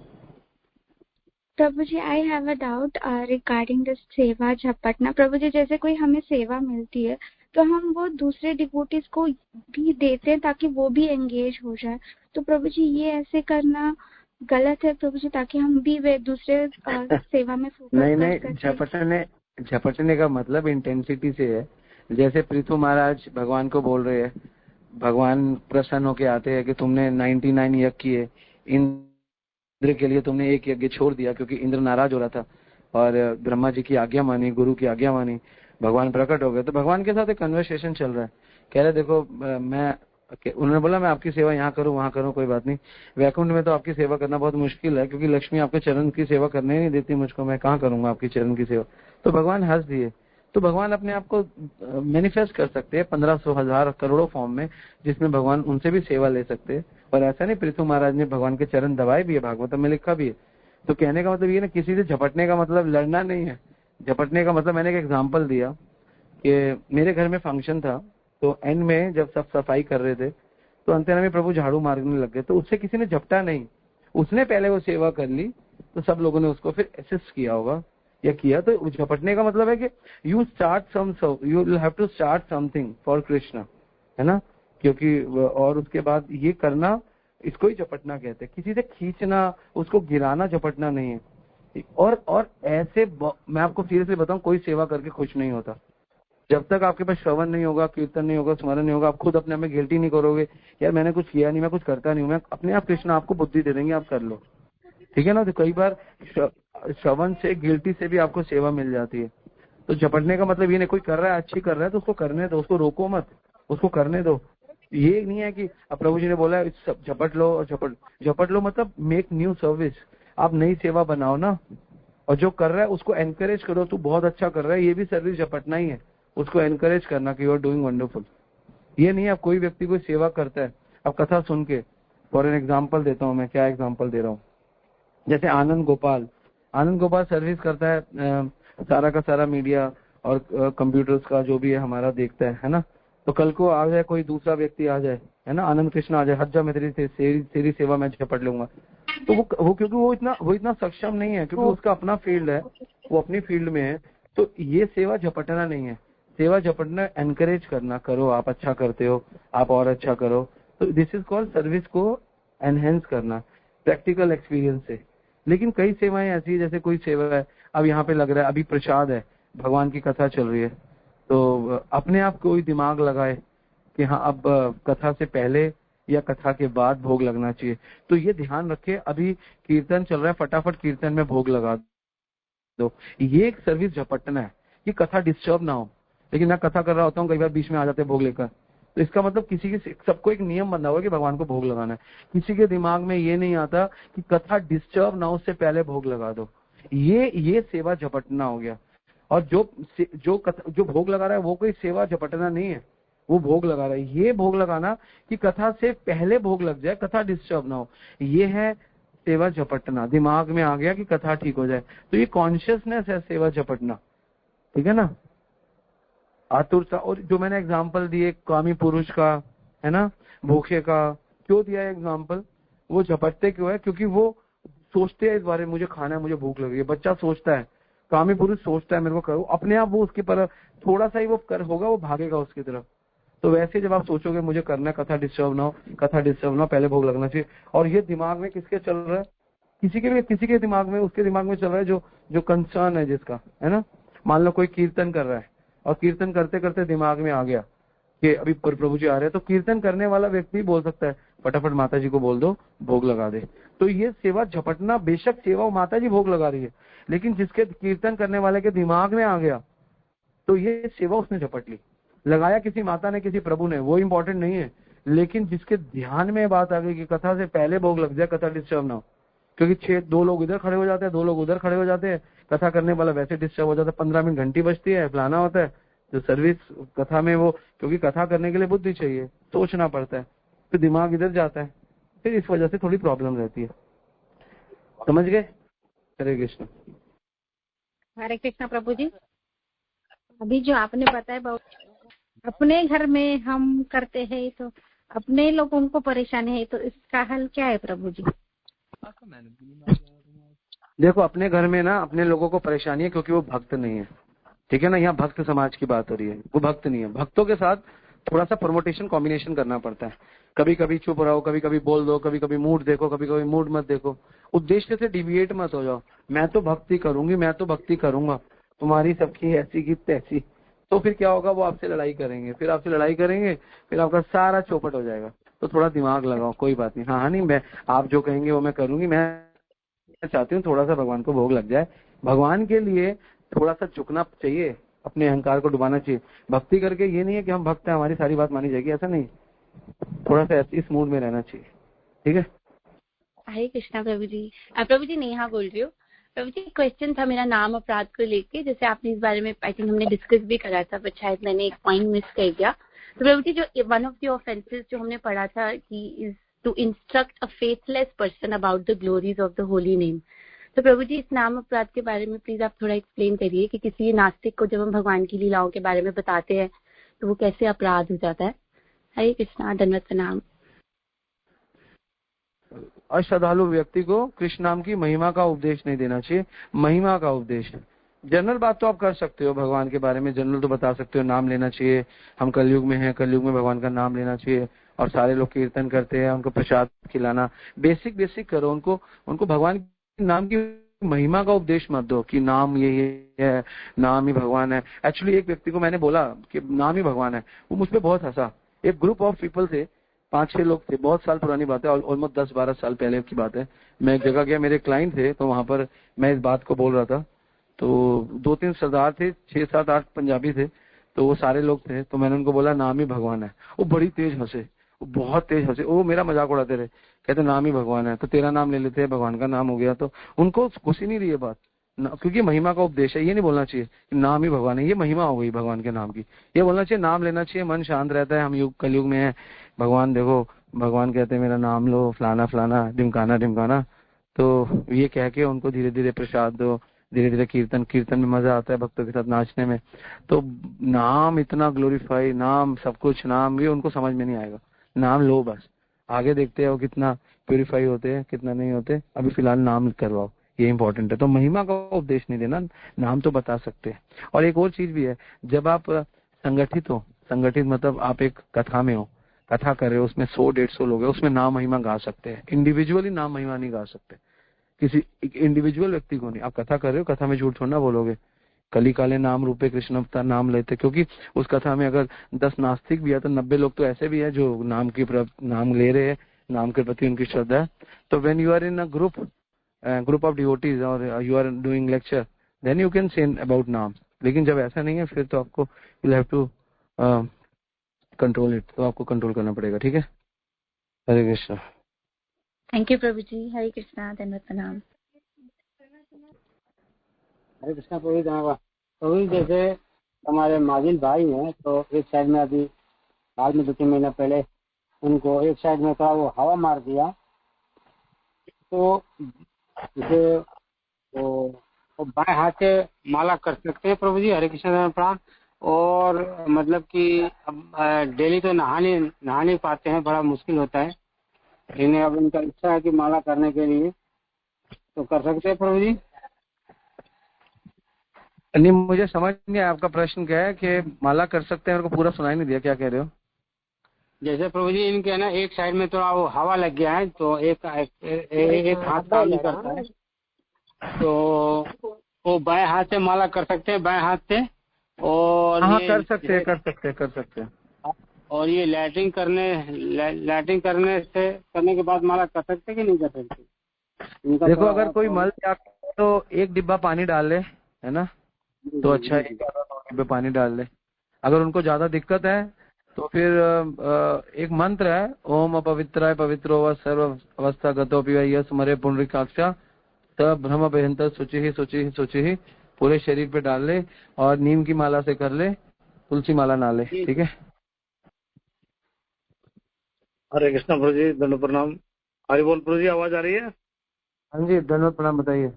Prabhu ji I have a doubt regarding this seva झपटना। प्रभु जी जैसे कोई हमें सेवा मिलती है तो हम वो दूसरे डिवोटीज को भी देते हैं ताकि वो भी एंगेज हो जाए, तो प्रभु जी ये ऐसे करना गलत है प्रभु जी, ताकि हम भी वे दूसरे सेवा में फोकस नहीं, झपटने का मतलब इंटेंसिटी से है। जैसे पृथु महाराज भगवान को बोल रहे हैं, भगवान प्रसन्न होके आते हैं कि तुमने 99 यज्ञ किए, इंद्र के लिए तुमने एक यज्ञ छोड़ दिया क्योंकि इंद्र नाराज हो रहा था, और ब्रह्मा जी की आज्ञा मानी, गुरु की आज्ञा मानी, भगवान प्रकट हो गए। तो भगवान के साथ एक कन्वर्सेशन चल रहा है, कह रहे देखो उन्होंने बोला मैं आपकी सेवा यहाँ करूँ वहां करूँ, कोई बात नहीं, वैकुंठ में तो आपकी सेवा करना बहुत मुश्किल है क्योंकि लक्ष्मी आपके चरण की सेवा करने नहीं देती मुझको, मैं कहाँ करूंगा आपकी चरण की सेवा। तो भगवान हंस दिए। तो भगवान अपने आप को मैनिफेस्ट कर सकते हैं 1500 1000 करोड़ों फॉर्म में, जिसमें भगवान उनसे भी सेवा ले सकते हैं। और ऐसा नहीं, पृथु महाराज ने भगवान के चरण दबाए भी है, भागवत में लिखा भी है। तो कहने का मतलब ये ना, किसी से झपटने का मतलब लड़ना नहीं है। झपटने का मतलब, मैंने एक एग्जाम्पल दिया कि मेरे घर में फंक्शन था, तो एंड में जब सब सफाई कर रहे थे तो अंतरा में प्रभु झाड़ू मारने लग गए, तो उससे किसी ने झपटा नहीं, उसने पहले वो सेवा कर ली, तो सब लोगों ने उसको फिर असिस्ट किया होगा या किया। तो झपटने का मतलब है कि you will have to start something for Krishna, है ना, क्योंकि और उसके बाद ये करना, इसको ही झपटना कहते हैं। किसी से खींचना, उसको गिराना झपटना नहीं है। और ऐसे मैं आपको सीरियसली बताऊं, कोई सेवा करके खुश नहीं होता। जब तक आपके पास श्रवण नहीं होगा, कीर्तन नहीं होगा, स्मरण नहीं होगा, आप खुद अपने आप में गिल्टी नहीं करोगे, यार मैंने कुछ किया नहीं, मैं कुछ करता नहीं हूँ, मैं अपने आप कृष्ण आपको बुद्धि दे देंगे, आप कर लो, ठीक है ना। तो कई बार श्रवण से, गिल्टी से भी आपको सेवा मिल जाती है। तो झपटने का मतलब ये नहीं, कोई कर रहा है, अच्छी कर रहा है तो उसको करने दो, उसको रोको मत, उसको करने दो। ये नहीं है कि अब प्रभु जी ने बोला है झपट लो, और झपट लो मतलब मेक न्यू सर्विस, आप नई सेवा बनाओ ना, और जो कर रहा है उसको एनकरेज करो, तू बहुत अच्छा कर रहा है, ये भी सर्विस झपटना ही है, उसको एनकरेज करना कि यू आर डूइंग वंडरफुल। ये नहीं आप कोई व्यक्ति कोई सेवा करता है, अब कथा सुन के, फॉर एन एग्जाम्पल देता हूँ मैं, क्या एग्जाम्पल दे रहा हूँ, जैसे आनंद गोपाल सर्विस करता है, सारा का सारा मीडिया और कंप्यूटर्स का जो भी है हमारा देखता है ना। तो कल को आ जाए कोई दूसरा व्यक्ति आ जाए, है ना, आनंद कृष्ण आ जाए, हट जा मैं तेरी सेवा मैं झपट लूंगा, तो वो क्योंकि वो इतना सक्षम नहीं है, क्योंकि उसका अपना फील्ड है, वो अपनी फील्ड में है। तो ये सेवा झपटना नहीं है, सेवा झपटना एनकरेज करना, करो आप अच्छा करते हो, आप और अच्छा करो। तो दिस इज कॉल्ड सर्विस को एनहेंस करना प्रैक्टिकल एक्सपीरियंस से। लेकिन कई सेवाएं ऐसी है, जैसे कोई सेवा है, अब यहाँ पे लग रहा है अभी प्रसाद है, भगवान की कथा चल रही है, तो अपने आप कोई दिमाग लगाए कि हाँ अब कथा से पहले या कथा के बाद भोग लगना चाहिए। तो ये ध्यान रखे, अभी कीर्तन चल रहा है, फटाफट कीर्तन में भोग लगा दो, ये एक सर्विस झपटना है कि कथा डिस्टर्ब ना हो। लेकिन मैं कथा कर रहा होता हूँ, कई बार बीच में आ जाते हैं भोग लेकर, तो इसका मतलब किसी के सबको एक नियम बना हुआ है कि भगवान को भोग लगाना है। किसी के दिमाग में ये नहीं आता कि कथा डिस्टर्ब ना हो, उससे पहले भोग लगा दो, ये सेवा झपटना हो गया। और जो भोग लगा रहा है वो कोई सेवा झपटना नहीं है, वो भोग लगा रहा है। ये भोग लगाना कि कथा से पहले भोग लग जाए, कथा डिस्टर्ब ना हो, ये है सेवा झपटना। दिमाग में आ गया कि कथा ठीक हो जाए, तो ये कॉन्शियसनेस है सेवा झपटना, ठीक है ना, आतुरता। और जो मैंने एग्जाम्पल दिए कामी पुरुष का, है ना, भूखे का, क्यों दिया एग्जाम्पल, वो झपटते क्यों है, क्योंकि वो सोचते हैं इस बारे में, मुझे खाना है, मुझे भूख लग रही है। बच्चा सोचता है, कामी पुरुष सोचता है मेरे को करो, अपने आप वो उसके पर थोड़ा सा ही वो कर होगा, वो भागेगा उसकी तरफ। तो वैसे जब आप सोचोगे मुझे करना है, कथा डिस्टर्ब ना हो, कथा डिस्टर्ब ना हो, पहले भोग लगना चाहिए। और ये दिमाग में किसके चल रहा है? किसी के दिमाग में, उसके दिमाग में चल रहा है जो कंसर्न है जिसका, है ना। मान लो कोई कीर्तन कर रहा है और कीर्तन करते करते दिमाग में आ गया कि अभी प्रभु जी आ रहे हैं, तो कीर्तन करने वाला व्यक्ति बोल सकता है फटाफट माता जी को बोल दो भोग लगा दे। तो ये सेवा झपटना, बेशक सेवा माता जी भोग लगा रही है, लेकिन जिसके कीर्तन करने वाले के दिमाग में आ गया तो ये सेवा उसने झपट ली। लगाया किसी माता ने, किसी प्रभु ने, वो इम्पोर्टेंट नहीं है, लेकिन जिसके ध्यान में बात आ गई कि कथा से पहले भोग लग जाए, कथा डिस्टर्ब ना हो। क्योंकि 2 लोग इधर खड़े हो जाते हैं, 2 लोग उधर खड़े हो जाते हैं, कथा करने वाला वैसे डिस्टर्ब हो जाता है, 15 मिनट घंटी बजती है, फलाना होता है, जो सर्विस कथा में वो, क्योंकि कथा करने के लिए बुद्धि चाहिए, सोचना पड़ता है, तो दिमाग इधर जाता है, फिर इस वजह से थोड़ी प्रॉब्लम रहती है। समझ गए? हरे कृष्ण। हरे कृष्णा प्रभु जी। अभी जो आपने बताया बहुत, अपने घर में हम करते हैं तो अपने लोगों को परेशानी है, तो इसका हल क्या है प्रभु जी? देखो, अपने घर में ना अपने लोगों को परेशानी है क्योंकि वो भक्त नहीं है, ठीक है ना। यहाँ भक्त समाज की बात हो रही है, वो भक्त नहीं है। भक्तों के साथ थोड़ा सा परमोटेशन कॉम्बिनेशन करना पड़ता है। कभी कभी चुप रहो, कभी कभी बोल दो, कभी कभी मूड देखो, कभी कभी मूड मत देखो। उद्देश्य से डिविएट मत हो जाओ। मैं तो भक्ति करूंगी, मैं तो भक्ति करूंगा, तुम्हारी सबकी ऐसी की तैसी, तो फिर क्या होगा, वो आपसे लड़ाई करेंगे, फिर आपसे लड़ाई करेंगे, फिर आपका सारा चौपट हो जाएगा। तो थोड़ा दिमाग लगाओ, कोई बात नहीं। हाँ नहीं, मैं आप जो कहेंगे वो मैं करूंगी। मैं चाहती हूँ थोड़ा सा भगवान को भोग लग जाए। भगवान के लिए थोड़ा सा झुकना चाहिए, अपने अहंकार को डुबाना चाहिए। भक्ति करके ये नहीं है कि हम भक्त हैं, हमारी सारी बात मानी जाएगी, ऐसा नहीं। थोड़ा सा इस मूड में रहना चाहिए, ठीक है। हरे कृष्णा प्रभु जी। प्रभु जी नेहा बोल रही हूँ। प्रभु जी क्वेश्चन था मेरा नाम अपराध को लेके, जैसे आपने इस बारे में आई थिंक हमने डिस्कस भी करा था, बट शायद मैंने एक पॉइंट मिस कर दिया। तो प्रभु जी, जो वन ऑफ द ऑफेंसेस जो हमने पढ़ा था कि is to instruct a faithless person about the glories of the holy name. तो प्रभु जी, इस नाम अपराध के बारे में प्लीज आप थोड़ा एक्सप्लेन करिए कि किसी नास्तिक को जब हम भगवान की लीलाओं के बारे में बताते हैं तो वो कैसे अपराध हो जाता है। हरे कृष्णा, धन्यवाद प्रणाम। अश्रद्धालु व्यक्ति को कृष्ण नाम की महिमा का उपदेश नहीं देना चाहिए। महिमा का उपदेश, जनरल बात तो आप कर सकते हो, भगवान के बारे में जनरल तो बता सकते हो, नाम लेना चाहिए, हम कलयुग में हैं, कलयुग में भगवान का नाम लेना चाहिए, और सारे लोग कीर्तन करते हैं, उनको प्रसाद खिलाना, बेसिक करो। उनको भगवान के नाम की महिमा का उपदेश मत दो कि नाम ये है, नाम ही भगवान है। एक्चुअली एक व्यक्ति को मैंने बोला कि नाम ही भगवान है, वो मुझ पर बहुत हंसा। एक ग्रुप ऑफ पीपल थे, 5-6 लोग थे, बहुत साल पुरानी बात है, ऑलमोस्ट 10-12 साल पहले की बात है। मैं एक जगह गया, मेरे क्लाइंट थे, तो वहां पर मैं इस बात को बोल रहा था। तो 2-3 सरदार थे, 6-7-8 पंजाबी थे, तो वो सारे लोग थे। तो मैंने उनको बोला नाम ही भगवान है। वो बड़ी तेज हंसे, वो बहुत तेज हंसे, वो मेरा मजाक उड़ाते रहे, कहते नाम ही भगवान है, तो तेरा नाम ले लेते हैं, भगवान का नाम हो गया। तो उनको खुशी नहीं रही ये बात, क्योंकि महिमा का उपदेश है। ये नहीं बोलना चाहिए कि नाम ही भगवान है, ये महिमा हो गई भगवान के नाम की। ये बोलना चाहिए नाम लेना चाहिए, मन शांत रहता है। हम कलयुग में है, भगवान देखो, भगवान कहते हैं मेरा नाम लो, फलाना फलाना, ढिमकाना। तो ये कह के उनको धीरे धीरे प्रसाद दो, धीरे धीरे कीर्तन में मजा आता है भक्तों के साथ नाचने में। तो नाम इतना ग्लोरीफाई, नाम सब कुछ, नाम ये उनको समझ में नहीं आएगा। नाम लो बस, आगे देखते हो कितना प्यूरिफाई होते हैं, कितना नहीं होते। अभी फिलहाल नाम करवाओ, ये इंपॉर्टेंट है। तो महिमा का उपदेश नहीं देना, नाम तो बता सकते हैं। और एक और चीज भी है, जब आप संगठित मतलब आप एक कथा में हो, कथा कर रहे हो, उसमें 100-150 लोग हैं, उसमें नाम महिमा गा सकते हैं। इंडिविजुअली नाम महिमा नहीं गा सकते, किसी इंडिविजुअल व्यक्ति को नहीं। आप कथा कर रहे हो, कथा में झूठ थोड़ा ना बोलोगे, कली काले नाम रूपे कृष्ण अवतार नाम लेते, क्योंकि उस कथा में अगर 10 नास्तिक भी है तो 90 लोग तो ऐसे भी है जो नाम ले रहे हैं, नाम के प्रति उनकी श्रद्धा है। तो when you are in a group of devotees और you are doing lecture, then you can say about naam. लेकिन जब ऐसा नहीं है, फिर तो आपको you have to control it, तो आपको कंट्रोल करना पड़ेगा, ठीक है। हरे कृष्ण। थैंक यू प्रभु जी। हरे कृष्णा, धन्यवाद प्रणाम। हरे कृष्णा प्रभु जी, धन्यवाद प्रभु जी। जैसे हमारे माजिल भाई हैं, तो एक साइड में अभी हाल में 2-3 महीना पहले उनको एक साइड में थोड़ा वो हवा मार दिया, तो जैसे वो बाएं हाथ से माला कर सकते हैं प्रभु जी। हरे कृष्णा, धन्यवाद प्रणाम। और मतलब कि अब डेली तो नहा नहीं पाते हैं, बड़ा मुश्किल होता है, लेकिन अब उनका इच्छा है कि माला करने के लिए, तो कर सकते हैं प्रभु जी। नहीं, मुझे समझ नहीं आया आपका प्रश्न क्या है, कि माला कर सकते हैं। मेरे को पूरा सुनाई नहीं दिया, क्या कह रहे हो? जैसे प्रभु जी इनके है ना एक साइड में थोड़ा वो हवा लग गया है, तो एक हाथ काम नहीं करता है, तो वो बाएं हाथ से माला कर सकते हैं, बाएं हाथ से। और हाँ, ये कर सकते हैं। और ये लैट्रिन करने के बाद माला कर सकते कि नहीं कर सकते? देखो, अगर कोई मल त्याग तो एक डिब्बा पानी डाल ले, है ना, तो अच्छा है। 2 डिब्बे पानी डाल ले। अगर उनको ज्यादा दिक्कत है तो फिर एक मंत्र है, ओम अपवित्राय पवित्रो व सर्व अवस्था गतोपि व यस मरे पुनरिकाक्षा तब ब्रह्म बेहंतर शुचि ही पूरे शरीर पे डाल ले, और नीम की माला से कर ले, तुलसी माला ना ले। ठीक है। हरे कृष्णा प्रभु जी, धन्य प्रणाम। हरि बोल प्रभु जी, आवाज आ रही है? हाँ जी, धन्यवाद, प्रणाम। बताइए।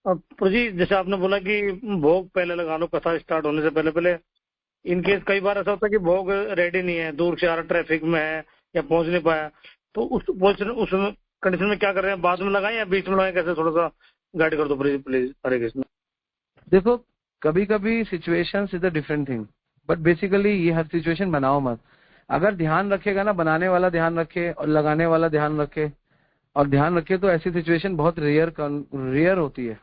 अब प्रभु जी, जैसे आपने बोला कि भोग पहले लगा लो कथा स्टार्ट होने से पहले। इन केस कई बार ऐसा होता है कि भोग रेडी नहीं है, दूर से आ रहा, ट्रैफिक में है या पहुंच नहीं पाया, तो उस कंडीशन में क्या कर रहे हैं? बाद में लगाएं या बीच में लगाएं? कैसे, थोड़ा सा गाइड कर दो प्लीज। हरे कृष्ण। देखो, कभी कभी situation is a different thing, but basically ये हर सिचुएशन बनाओ मत। अगर ध्यान रखेगा ना, बनाने वाला ध्यान रखे और लगाने वाला ध्यान रखे और ध्यान रखे, तो ऐसी सिचुएशन बहुत रेयर होती है।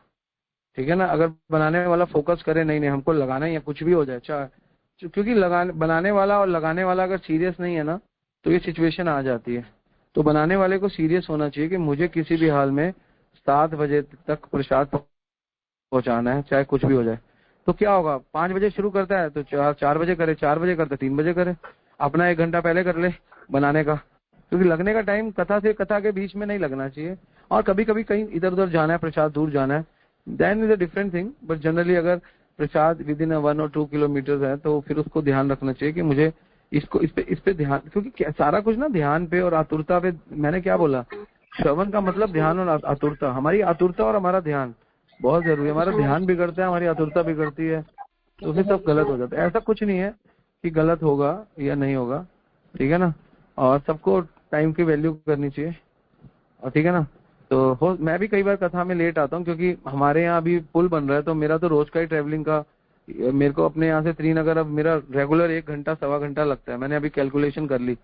ठीक है ना। अगर बनाने वाला फोकस करे, नहीं हमको लगाना है या कुछ भी हो जाए, क्योंकि बनाने वाला और लगाने वाला अगर सीरियस नहीं है ना, तो ये सिचुएशन आ जाती है। तो बनाने वाले को सीरियस होना चाहिए कि मुझे किसी भी हाल में 7 बजे तक प्रसाद पहुंचाना है, चाहे कुछ भी हो जाए। तो क्या होगा, 5 बजे शुरू करता है तो 4 बजे करे, 4 बजे करता 3 बजे करे, अपना 1 घंटा पहले कर ले बनाने का, क्योंकि लगने का टाइम कथा से कथा के बीच में नहीं लगना चाहिए। और कभी कभी कहीं इधर उधर जाना है, प्रसाद दूर जाना है, then is a different thing. But generally अगर प्रसाद विद इन 1 और 2 किलोमीटर है, तो फिर उसको ध्यान रखना चाहिए कि मुझे इस पे ध्यान, क्योंकि सारा कुछ ना ध्यान पे और आतुरता पे। मैंने क्या बोला, श्रवण का मतलब ध्यान और आतुरता। हमारी आतुरता और हमारा ध्यान बहुत जरूरी है। हमारा ध्यान बिगड़ता है, हमारी आतुरता बिगड़ती है, तो फिर सब गलत हो जाता है। ऐसा कुछ नहीं है कि गलत होगा या नहीं होगा, ठीक है ना। और सबको टाइम की वैल्यू करनी चाहिए, और ठीक है ना। तो मैं भी कई बार कथा में लेट आता हूँ, क्योंकि हमारे यहाँ अभी पुल बन रहा है, तो मेरा तो रोज का ही ट्रेवलिंग का, मेरे को अपने यहाँ से श्रीनगर अब मेरा रेगुलर 1 घंटा 1.25 घंटा लगता है। मैंने अभी कैलकुलेशन कर ली,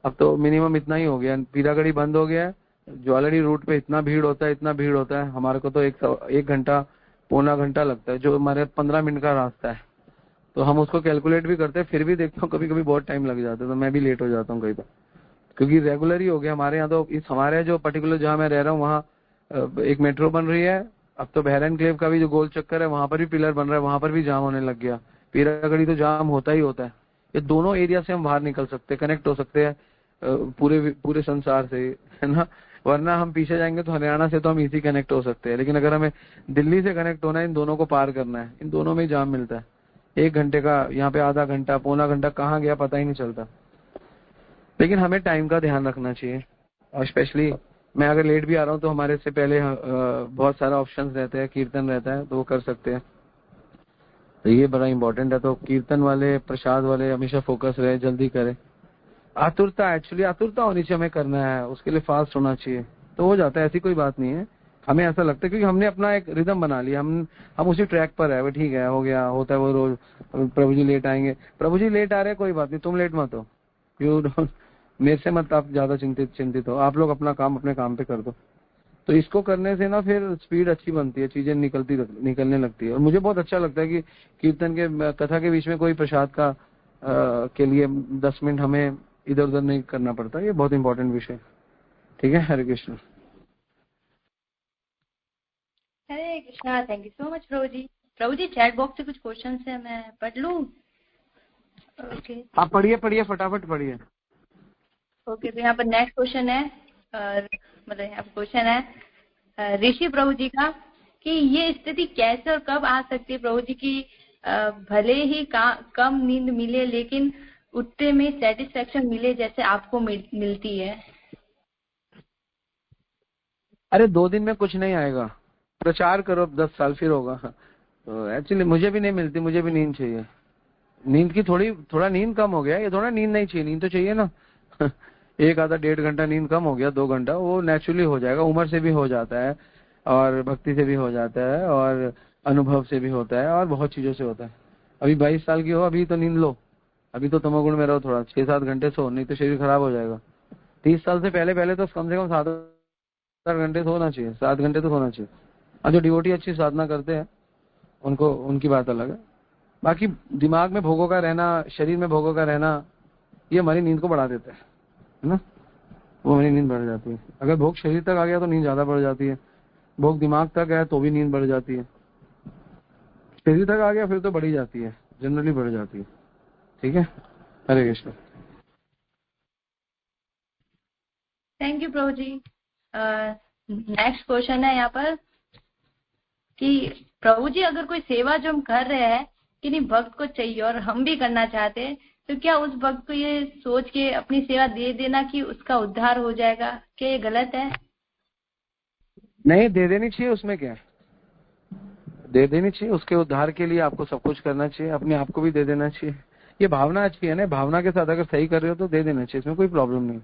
अब तो मिनिमम इतना ही हो गया। पीरागढ़ी बंद हो गया है, ज्वेलरी रूट पे इतना भीड़ होता है, हमारे को तो 1 घंटा 1.25 घंटा लगता है, जो हमारे 15 मिनट का रास्ता है। तो हम उसको कैलकुलेट भी करते हैं, फिर भी देखता हूँ कभी कभी बहुत टाइम लग जाता है, तो मैं भी लेट हो जाता हूँ कई बार, क्योंकि रेगुलर ही हो गया हमारे यहाँ। तो हमारे जो पर्टिकुलर जहाँ मैं रह रहा हूँ, वहाँ एक मेट्रो बन रही है। अब तो बहरन क्लेव का भी जो गोल चक्कर है, वहां पर भी पिलर बन रहा है, वहां पर भी जाम होने लग गया। पीरागढ़ी तो जाम होता ही होता है। ये दोनों एरिया से हम बाहर निकल सकते हैं, कनेक्ट हो सकते हैं पूरे संसार से, है ना। वरना हम पीछे जाएंगे तो हरियाणा से तो हम इजी कनेक्ट हो सकते हैं, लेकिन अगर हमें दिल्ली से कनेक्ट होना है, इन दोनों को पार करना है, इन दोनों में ही जाम मिलता है। 1 घंटे का यहाँ पे आधा घंटा 1.25 घंटा कहाँ गया पता ही नहीं चलता। लेकिन हमें टाइम का ध्यान रखना चाहिए, और स्पेशली मैं अगर लेट भी आ रहा हूँ तो हमारे से पहले बहुत सारा ऑप्शंस रहते हैं, कीर्तन रहता है, तो वो कर सकते हैं। तो ये बड़ा इंपॉर्टेंट है। तो कीर्तन वाले, प्रसाद वाले हमेशा फोकस रहे, जल्दी करें। आतुरता, एक्चुअली आतुरता होनी चाहिए, हमें करना है, उसके लिए फास्ट होना चाहिए, तो हो जाता है। ऐसी कोई बात नहीं है, हमें ऐसा लगता है क्योंकि हमने अपना एक रिदम बना लिया, हम उसी ट्रैक पर है। वो ठीक है, हो गया, होता है वो रोज। प्रभु जी लेट आएंगे, प्रभु जी लेट आ रहे, कोई बात नहीं, तुम लेट मत हो, यू डोंट, मेरे से मत आप ज्यादा चिंतित हो, आप लोग अपना काम अपने काम पे कर दो। तो इसको करने से ना फिर स्पीड अच्छी बनती है, चीजें निकलने लगती है। और मुझे बहुत अच्छा लगता है कि कीर्तन के कथा के बीच में कोई प्रसाद का के लिए 10 मिनट हमें इधर उधर नहीं करना पड़ता। ये बहुत इंपॉर्टेंट विषय, ठीक है। Hare Krishna. Hare Krishna. Thank you so much Prabhu ji. Prabhu ji, chat box से कुछ क्वेश्चन है, मैं पढ़ लूं? ओके, आप पढ़िए, फटाफट पढ़िए। ओके। तो यहाँ पर नेक्स्ट क्वेश्चन है, मतलब यहाँ पर क्वेश्चन है ऋषि प्रभु जी का, कि ये स्थिति कैसे और कब आ सकती है प्रभु जी की भले ही कम नींद मिले, लेकिन उठते में सेटिस्फेक्शन मिले जैसे आपको मिलती है? अरे 2 दिन में कुछ नहीं आएगा, प्रचार करो 10 साल फिर होगा। तो एक्चुअली मुझे भी नहीं मिलती, मुझे भी नींद चाहिए। नींद की थोड़ा नींद कम हो गया, ये थोड़ा नींद नहीं चाहिए, नींद तो चाहिए ना। 1 आधा 1.5 घंटा नींद कम हो गया, 2 घंटा, वो नेचुरली हो जाएगा। उम्र से भी हो जाता है, और भक्ति से भी हो जाता है, और अनुभव से भी होता है, और बहुत चीजों से होता है। अभी 22 साल की हो, अभी तो नींद लो, अभी तो तमोगुण में रहो थोड़ा, 6-7 घंटे सो, नहीं तो शरीर खराब हो जाएगा। 30 साल से पहले तो कम से कम 7 घंटे सोना चाहिए, 7 घंटे तो सोना चाहिए। और जो डिवोटी अच्छी साधना करते हैं उनको, उनकी बात अलग है। बाकी दिमाग में भोगों का रहना, शरीर में भोगों का रहना, ये हमारी नींद को बढ़ा देता है ना, वो हमारी नींद बढ़ जाती है। अगर भोग शरीर तक आ गया तो नींद ज्यादा बढ़ जाती है, भोग दिमाग तक है तो भी नींद बढ़ जाती है, शरीर तक आ गया फिर तो बढ़ी जाती है, जनरली बढ़ जाती है। ठीक है, Hare Krishna. Thank you Prabhu ji. Next question है यहाँ पर कि प्रभु जी अगर कोई सेवा जो हम कर रहे हैं कि नहीं भक्त को चाहिए और हम भी करना चाहते हैं, तो क्या उस भक्त को ये सोच के अपनी सेवा दे देना कि उसका उद्धार हो जाएगा, क्या ये गलत है? नहीं, दे देनी चाहिए, उसमें क्या है, दे देनी चाहिए। उसके उद्धार के लिए आपको सब कुछ करना चाहिए, अपने आप को भी दे देना चाहिए। ये भावना अच्छी है ना, भावना के साथ अगर सही कर रहे हो तो दे देना चाहिए, इसमें कोई प्रॉब्लम नहीं।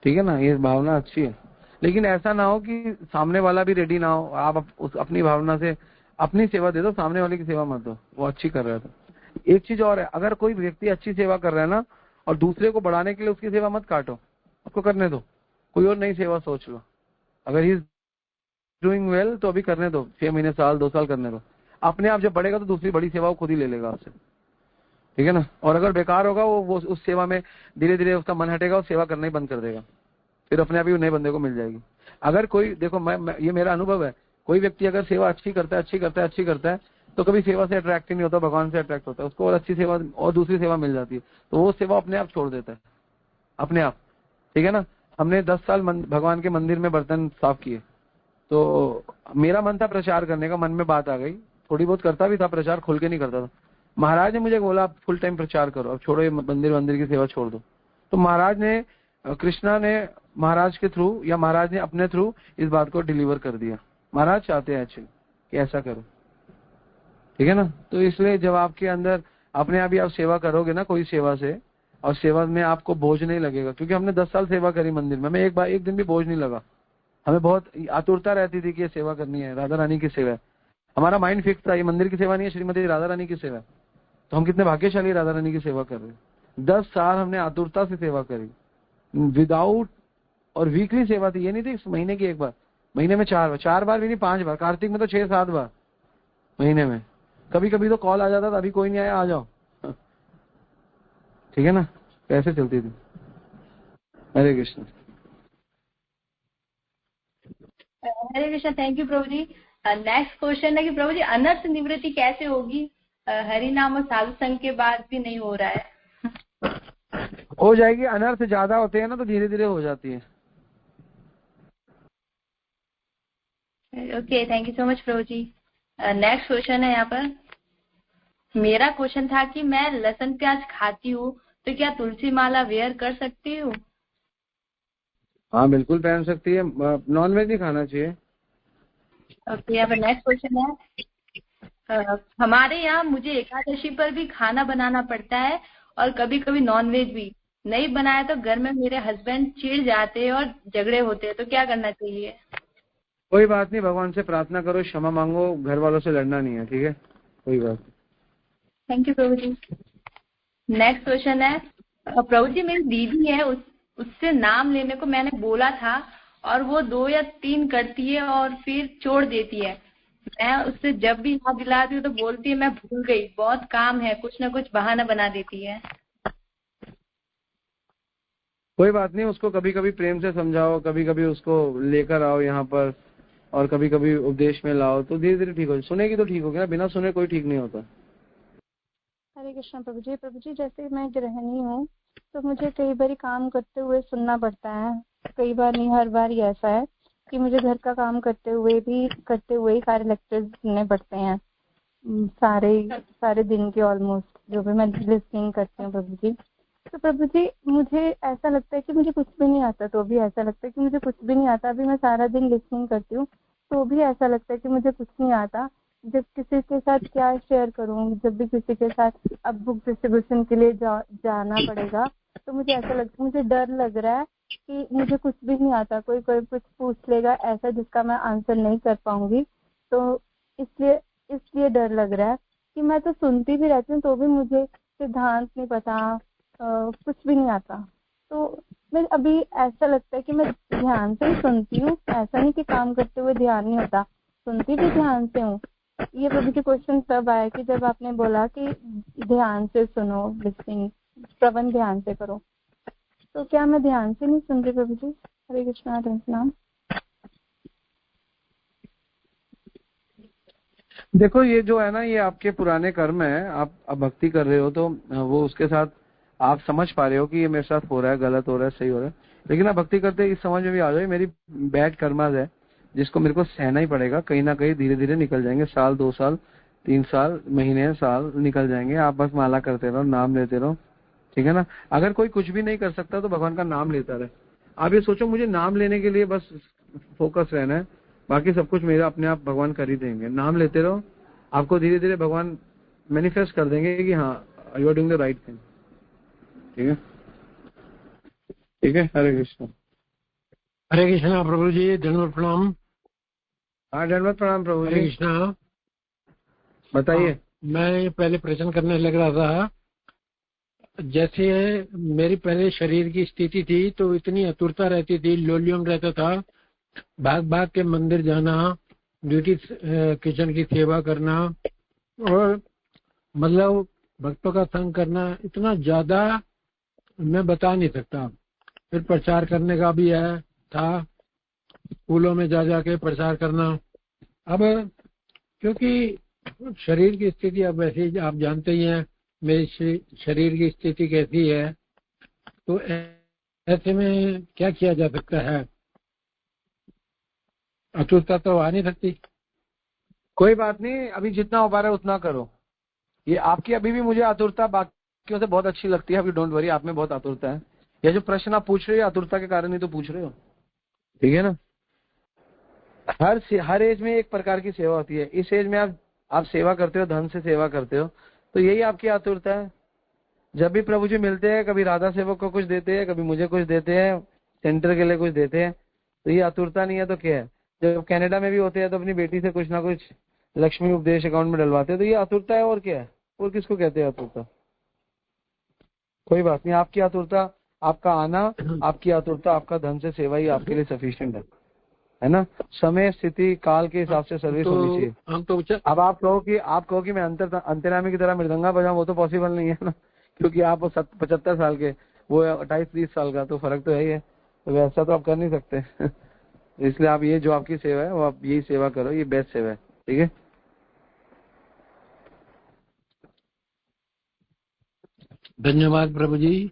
ठीक है ना, ये भावना अच्छी है। लेकिन ऐसा ना हो कि सामने वाला भी रेडी ना हो, आप अपनी भावना से अपनी सेवा दे दो, सामने वाले की सेवा मत दो, वो अच्छी कर रहा था। एक चीज और है, अगर कोई व्यक्ति अच्छी सेवा कर रहा है ना और दूसरे को बढ़ाने के लिए उसकी सेवा मत काटो, उसको करने दो, कोई और नई सेवा सोच लो। अगर ही डूइंग वेल तो अभी करने दो, 6 महीने, साल, 2 साल करने दो। अपने आप जब बढ़ेगा तो दूसरी बड़ी सेवा वो खुद ही ले लेगा आपसे। ठीक है ना। और अगर बेकार होगा वो उस सेवा में धीरे धीरे उसका मन हटेगा और सेवा करना ही बंद कर देगा, फिर अपने आप ही नए बंदे को मिल जाएगी। अगर कोई, देखो मैं ये मेरा अनुभव है, कोई व्यक्ति अगर सेवा अच्छी करता है तो कभी सेवा से अट्रैक्ट ही नहीं होता, भगवान से अट्रैक्ट होता है, उसको और अच्छी सेवा और दूसरी सेवा मिल जाती है, तो वो सेवा अपने आप छोड़ देता है, अपने आप। ठीक है ना। हमने 10 साल भगवान के मंदिर में बर्तन साफ किए, तो मेरा मन था प्रचार करने का, मन में बात आ गई, थोड़ी बहुत करता भी था प्रचार, खुल के नहीं करता था। महाराज ने मुझे बोला आप फुल टाइम प्रचार करो, अब छोड़ो ये मंदिर की सेवा छोड़ दो। तो महाराज ने, कृष्णा ने महाराज के थ्रू या महाराज ने अपने थ्रू इस बात को डिलीवर कर दिया। महाराज चाहते हैं एक्चुअली कि ऐसा करो। ठीक है ना। तो इसलिए जब आपके अंदर अपने आप ही आप सेवा करोगे ना कोई सेवा से, और सेवा में आपको बोझ नहीं लगेगा, क्योंकि हमने 10 साल सेवा करी मंदिर में, हमें एक दिन भी बोझ नहीं लगा। हमें बहुत आतुरता रहती थी कि ये सेवा करनी है, राधा रानी की सेवा है। हमारा माइंड फिक्स था, ये मंदिर की सेवा नहीं है, श्रीमती राधा रानी की सेवा है। तो हम कितने भाग्यशाली राधा रानी की सेवा कर रहे हैं। 10 साल हमने आतुरता से सेवा करी, विदाउट, और वीकली सेवा थी, ये नहीं थी महीने की एक बार, महीने में 4 बार भी नहीं, 5 बार, कार्तिक में तो 6-7 बार महीने में। कभी कभी तो कॉल आ जाता था, अभी कोई नहीं आया, आ जाओ। ठीक है ना, कैसे चलती थी। Hare Krishna. Hare Krishna. Thank you Prabhu ji. Next question है कि प्रभु जी अनर्थ निवृत्ति कैसे होगी? हरि नाम और साधु संघ के बाद भी नहीं हो रहा है। हो जाएगी, अनर्थ ज्यादा होते हैं ना तो धीरे धीरे हो जाती है। Okay, thank you so much Prabhu ji. Next question है यहाँ पर, मेरा क्वेश्चन था कि मैं लहसुन प्याज खाती हूँ तो क्या तुलसी माला वेयर कर सकती हूँ? हाँ बिल्कुल पहन सकती है, नॉन वेज नहीं खाना चाहिए। ओके, यहाँ पर नेक्स्ट क्वेश्चन है, हमारे यहाँ मुझे एकादशी पर भी खाना बनाना पड़ता है और कभी कभी नॉन वेज भी। नहीं बनाया तो घर में मेरे हस्बैंड चिढ़ जाते हैं और झगड़े होते हैं, तो क्या करना चाहिए? कोई बात नहीं, भगवान से प्रार्थना करो, क्षमा मांगो, घर वालों से लड़ना नहीं है। ठीक है, कोई बात नहीं। Thank you Prabhu ji. Next question है, प्रभु जी मेरी दीदी है, उससे नाम लेने को मैंने बोला था और वो 2 या 3 करती है और फिर छोड़ देती है। मैं उससे जब भी याद दिलाती हूँ तो बोलती है मैं भूल गई, बहुत काम है, कुछ ना कुछ बहाना बना देती है। कोई बात नहीं, उसको कभी कभी प्रेम से समझाओ, कभी कभी उसको लेकर आओ यहाँ पर, और कभी कभी उपदेश में लाओ, तो धीरे धीरे ठीक हो। सुनेगी तो ठीक होगी ना, बिना सुने कोई ठीक नहीं होता। हरे कृष्ण प्रभु जी, जैसे मैं गृहिणी हूँ तो मुझे कई बार काम करते हुए सुनना पड़ता है, कई बार नहीं, हर बार ही ऐसा है कि मुझे घर का काम करते हुए ही सारे लेक्चर्स सुनने पड़ते हैं, सारे दिन के ऑलमोस्ट, जो भी मैं लिसनिंग करती हूँ प्रभु जी। तो प्रभु जी मुझे ऐसा लगता है कि मुझे कुछ भी नहीं आता, तो भी ऐसा लगता है कि मुझे कुछ भी नहीं आता। अभी मैं सारा दिन लिसनिंग करती हूँ तो भी ऐसा लगता है कि मुझे कुछ नहीं आता। जब किसी के साथ क्या शेयर करूँ, जब भी किसी के साथ अब बुक डिस्ट्रीब्यूशन के लिए जाना पड़ेगा तो मुझे ऐसा लगता है, मुझे डर लग रहा है कि मुझे कुछ भी नहीं आता, कोई कुछ पूछ लेगा ऐसा जिसका मैं आंसर नहीं कर पाऊंगी। तो इसलिए डर लग रहा है कि मैं तो सुनती भी रहती हूँ तो भी मुझे सिद्धांत नहीं पता, कुछ भी नहीं आता। तो मैं अभी ऐसा लगता है कि मैं ध्यान से ही सुनती हूँ, ऐसा नहीं कि काम करते हुए ध्यान नहीं होता, सुनती भी ध्यान से हूँ। ये प्रभु जी क्वेश्चन तब आया कि जब आपने बोला कि ध्यान से सुनो, लिसनिंग, श्रवण ध्यान से करो। तो क्या मैं ध्यान से नहीं सुन रही प्रभु जी? हरे कृष्णा, हरे कृष्णा। देखो ये जो है ना, ये आपके पुराने कर्म है। आप अब भक्ति कर रहे हो तो वो उसके साथ आप समझ पा रहे हो कि ये मेरे साथ हो रहा है, गलत हो रहा है, सही हो रहा है। लेकिन आप भक्ति करते इस समझ में भी आ जाए मेरी बैड कर्माज है जिसको मेरे को सहना ही पड़ेगा। कहीं ना कहीं धीरे धीरे निकल जाएंगे, साल 2 साल 3 साल महीने साल निकल जाएंगे। आप बस माला करते रहो, नाम लेते रहो, ठीक है ना। अगर कोई कुछ भी नहीं कर सकता तो भगवान का नाम लेता रहे। आप ये सोचो मुझे नाम लेने के लिए बस फोकस रहना है, बाकी सब कुछ मेरा अपने आप भगवान कर ही देंगे। नाम लेते रहो, आपको धीरे धीरे भगवान मैनिफेस्ट कर देंगे कि हाँ you are doing the right thing. ठीक है, ठीक है। हरे कृष्ण। हरे कृष्णा प्रभु जी, दंडवत प्रणाम। हाँ दंडवत प्रणाम प्रभु हरे जी, कृष्णा। बताइए। मैं पहले प्रश्न करने लग रहा था, जैसे मेरी पहले शरीर की स्थिति थी तो इतनी आतुरता रहती थी, लोलियम रहता था, भाग भाग के मंदिर जाना, ड्यूटी किचन की सेवा करना और मतलब भक्तों का संग करना, इतना ज्यादा मैं बता नहीं सकता। फिर प्रचार करने का भी है था, स्कूलों में जा जाके प्रचार करना। अब क्योंकि शरीर की स्थिति अब वैसे ही आप जानते ही हैं, मेरी शरीर की स्थिति कैसी है, तो ऐसे में क्या किया जा सकता है? अतुरता तो आ नहीं सकती। कोई बात नहीं, अभी जितना हो पा रहा है उतना करो। ये आपकी अभी भी मुझे आतुरता बाकियों से बहुत अच्छी लगती है। अभी डोंट वरी, आप में बहुत आतुरता है। ये जो प्रश्न आप पूछ रहे हो आतुरता के कारण ही तो पूछ रहे हो, ठीक है ना। हर एज में एक प्रकार की सेवा होती है। इस एज में आप सेवा करते हो, धन से सेवा करते हो, तो यही आपकी आतुरता है। जब भी प्रभु जी मिलते हैं, कभी राधा सेवक को कुछ देते हैं, कभी मुझे कुछ देते हैं, सेंटर के लिए कुछ देते हैं, तो ये आतुरता नहीं है तो क्या है। जब कनाडा में भी होते हैं तो अपनी बेटी से कुछ ना कुछ लक्ष्मी उपदेश अकाउंट में डलवाते हैं, तो ये आतुरता है। और क्या है, और किसको कहते हैं आतुरता? कोई बात नहीं, आपकी आतुरता, आपका आना, आपकी आतुरता, आपका धन से सेवा ही आपके लिए सफिशिएंट है ना। समय स्थिति काल के हिसाब से सर्विस होनी चाहिए। हम तो अब आप कहो कि मैं अंतर्यामी की तरह मृदंगा बजाऊं, वो तो पॉसिबल नहीं है ना, क्योंकि आप 75 साल के, वो 28-30 साल का, तो फर्क तो है ही है। तो वैसा तो आप कर नहीं सकते। इसलिए आप ये जो आपकी सेवा है वो आप यही सेवा करो, ये बेस्ट सेवा है, ठीक है। धन्यवाद प्रभु जी,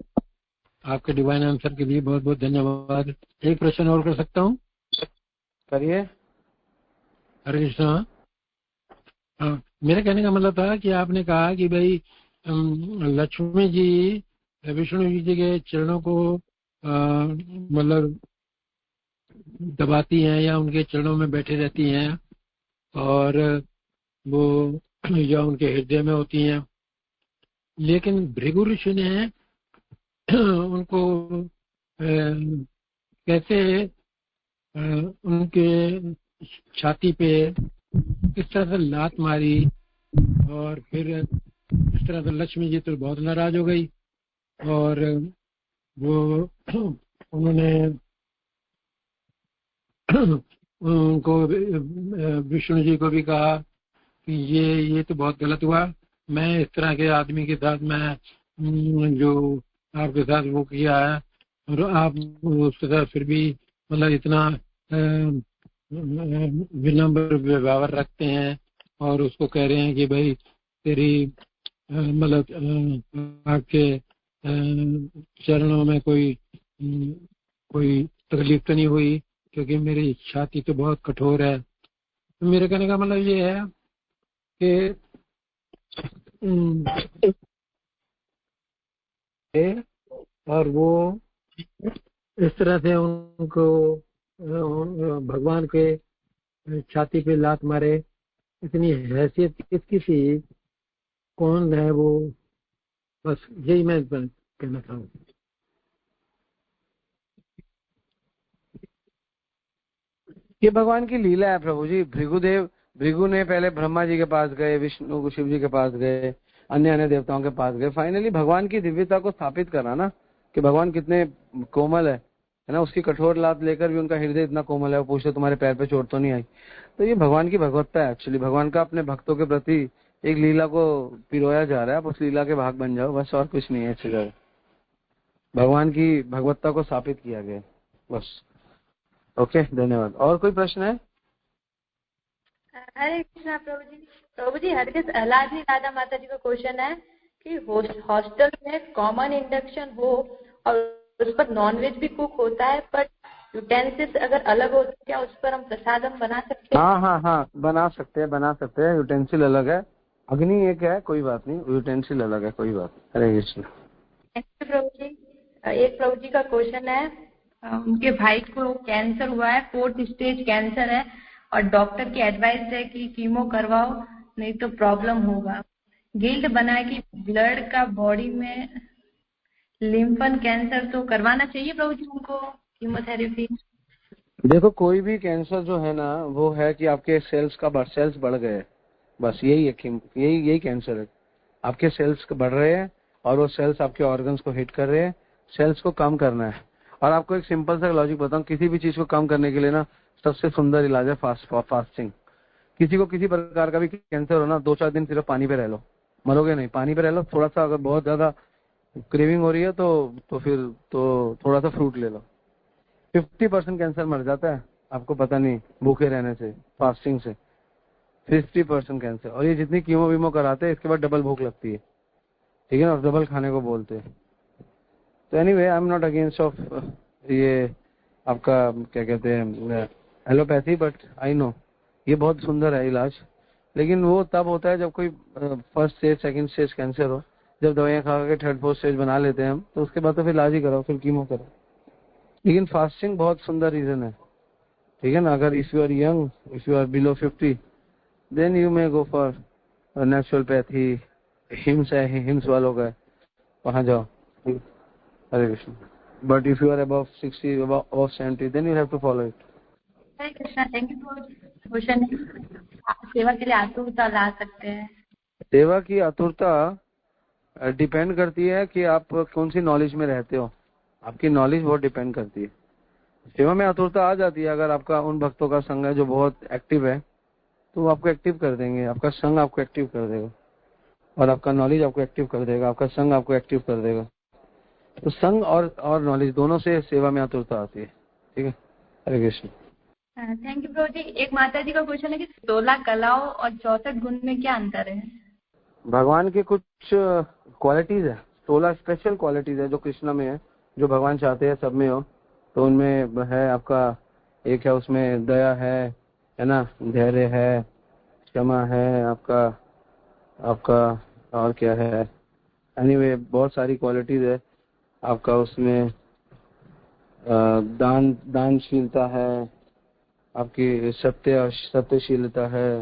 आपके डिवाइन आंसर के लिए बहुत बहुत धन्यवाद। एक प्रश्न और कर सकता हूँ? करिए। हरे कृष्णा। मेरे कहने का मतलब था कि आपने कहा कि भाई लक्ष्मी जी विष्णु जी के चरणों को मतलब दबाती हैं या उनके चरणों में बैठे रहती हैं और वो या उनके हृदय में होती हैं, लेकिन भृगु ऋषि ने उनको कैसे उनके छाती पे किस तरह से लात मारी और फिर इस तरह से लक्ष्मी जी तो बहुत नाराज हो गई और वो उन्होंने उनको विष्णु जी को भी कहा कि ये तो बहुत गलत हुआ, मैं इस तरह के आदमी के साथ मैं जो आपके साथ वो किया है और आप उसके साथ फिर भी मतलब इतना विनम्र व्यवहार रखते हैं और उसको कह रहे हैं कि भाई तेरी मतलब आपके चरणों में कोई तकलीफ तो नहीं हुई, क्योंकि मेरी छाती तो बहुत कठोर है। तो मेरे कहने का मतलब ये है कि और वो इस तरह से उनको भगवान के छाती पे लात मारे, इतनी हैसियत किसकी थी, कौन है वो, बस यही मैं कहना चाहूँ। ये भगवान की लीला है प्रभु जी। भृगु ने पहले ब्रह्मा जी के पास गए, विष्णु शिव जी के पास गए, अन्य अन्य देवताओं के पास गए, फाइनली भगवान की दिव्यता को स्थापित करा ना कि भगवान कितने कोमल है ना। उसकी कठोर लात लेकर भी उनका हृदय इतना कोमल है, वो पूछते तुम्हारे पैर पे चोट तो नहीं आई। तो ये भगवान की भगवत्ता है एक्चुअली, भगवान का अपने भक्तों के प्रति एक लीला को पिरोया जा रहा है, आप उस लीला के भाग बन जाओ बस, और कुछ नहीं है अच्छी तरह। भगवान की भगवत्ता को स्थापित किया गया बस। ओके, धन्यवाद। और कोई प्रश्न है? हरे कृष्णा प्रभु जी हरगिज अहलादनी राधा माता जी का क्वेश्चन है कि हॉस्टल में कॉमन इंडक्शन हो और उस पर नॉनवेज भी कुक होता है, बट यूटेंसिल्स अगर अलग हो तो क्या उस पर हम प्रसाद हम बना सकते हैं? हाँ, बना सकते हैं। यूटेंसिल अलग है, अग्नि एक है, कोई बात नहीं, यूटेंसिल अलग है, कोई बात नहीं। हरे कृष्ण। प्रभु जी, एक प्रभु जी का क्वेश्चन है, उनके भाई को कैंसर हुआ है, 4th स्टेज कैंसर है और डॉक्टर की एडवाइस है कि कीमो करवाओ नहीं तो प्रॉब्लम होगा। गिल्ट बना है कि ब्लड का बॉडी में लिम्फन कैंसर, तो करवाना चाहिए प्रभु जी उनको कीमोथेरेपी? देखो, कोई भी कैंसर जो है ना वो है कि आपके सेल्स बढ़ गए, बस यही है, यही कैंसर है। आपके सेल्स बढ़ रहे हैं और वो सेल्स आपके ऑर्गन्स को हिट कर रहे हैं, सेल्स को कम करना है। और आपको एक सिंपल सा लॉजिक बताऊं, किसी भी चीज को कम करने के लिए ना सबसे सुंदर इलाज है फास्टिंग। किसी को किसी प्रकार का भी कैंसर हो ना, 2-4 दिन सिर्फ पानी पे रह लो, मरोगे नहीं। पानी पे रह लो, थोड़ा सा अगर बहुत ज्यादा क्रेविंग हो रही है तो फिर थोड़ा सा फ्रूट ले लो। 50% कैंसर मर जाता है, आपको पता नहीं, भूखे रहने से, फास्टिंग से 50% कैंसर। और ये जितनी कीमो वीमो कराते हैं इसके बाद डबल भूख लगती है, ठीक है ना, और डबल खाने को बोलते हैं। तो anyway, I am not against of ये आपका क्या कहते हैं एलोपैथी, बट आई नो ये बहुत सुंदर है इलाज, लेकिन वो तब होता है जब कोई 1st stage 2nd stage cancer हो। जब दवाइयाँ खा के 3rd 4th स्टेज बना लेते हैं हम, तो उसके बाद तो फिर इलाज ही करो, फिर कीमो करो। लेकिन फास्टिंग बहुत सुंदर रीजन है, ठीक है ना। अगर if you are young, if you are below 50, then you may go for naturopathy. HIIMS है, हिम्स वालों का, वहां जाओ। Hare Krishna. But if you are above 60, above 70, then you have to follow it. Hare Krishna. Thank you for question. सेवा के लिए आतुरता ला सकते हैं? सेवा की आतुरता डिपेंड करती है कि आप कौन सी नॉलेज में रहते हो, आपकी नॉलेज बहुत डिपेंड करती है। सेवा में आतुरता आ जाती है अगर आपका उन भक्तों का संग है जो बहुत एक्टिव है, तो वो आपको एक्टिव कर देंगे, आपका संग आपको एक्टिव कर देगा और आपका नॉलेज आपको एक्टिव कर देगा, आपका संग आपको एक्टिव कर देगा। तो संग और नॉलेज दोनों से सेवा में आतुरता आती है, ठीक है। हरे कृष्ण। थैंक यू प्रभु जी। एक माता जी का क्वेश्चन है कि 16 कलाओं और 64 गुण में क्या अंतर है? भगवान की कुछ क्वालिटीज है, 16 स्पेशल क्वालिटीज है जो कृष्ण में है, जो भगवान चाहते हैं सब में हो। तो उनमें है आपका, एक है उसमें दया है ना, धैर्य है, क्षमा है, आपका और क्या है, एनीवे बहुत सारी क्वालिटीज है आपका उसमें। दानशीलता है, आपकी सत्यशीलता है,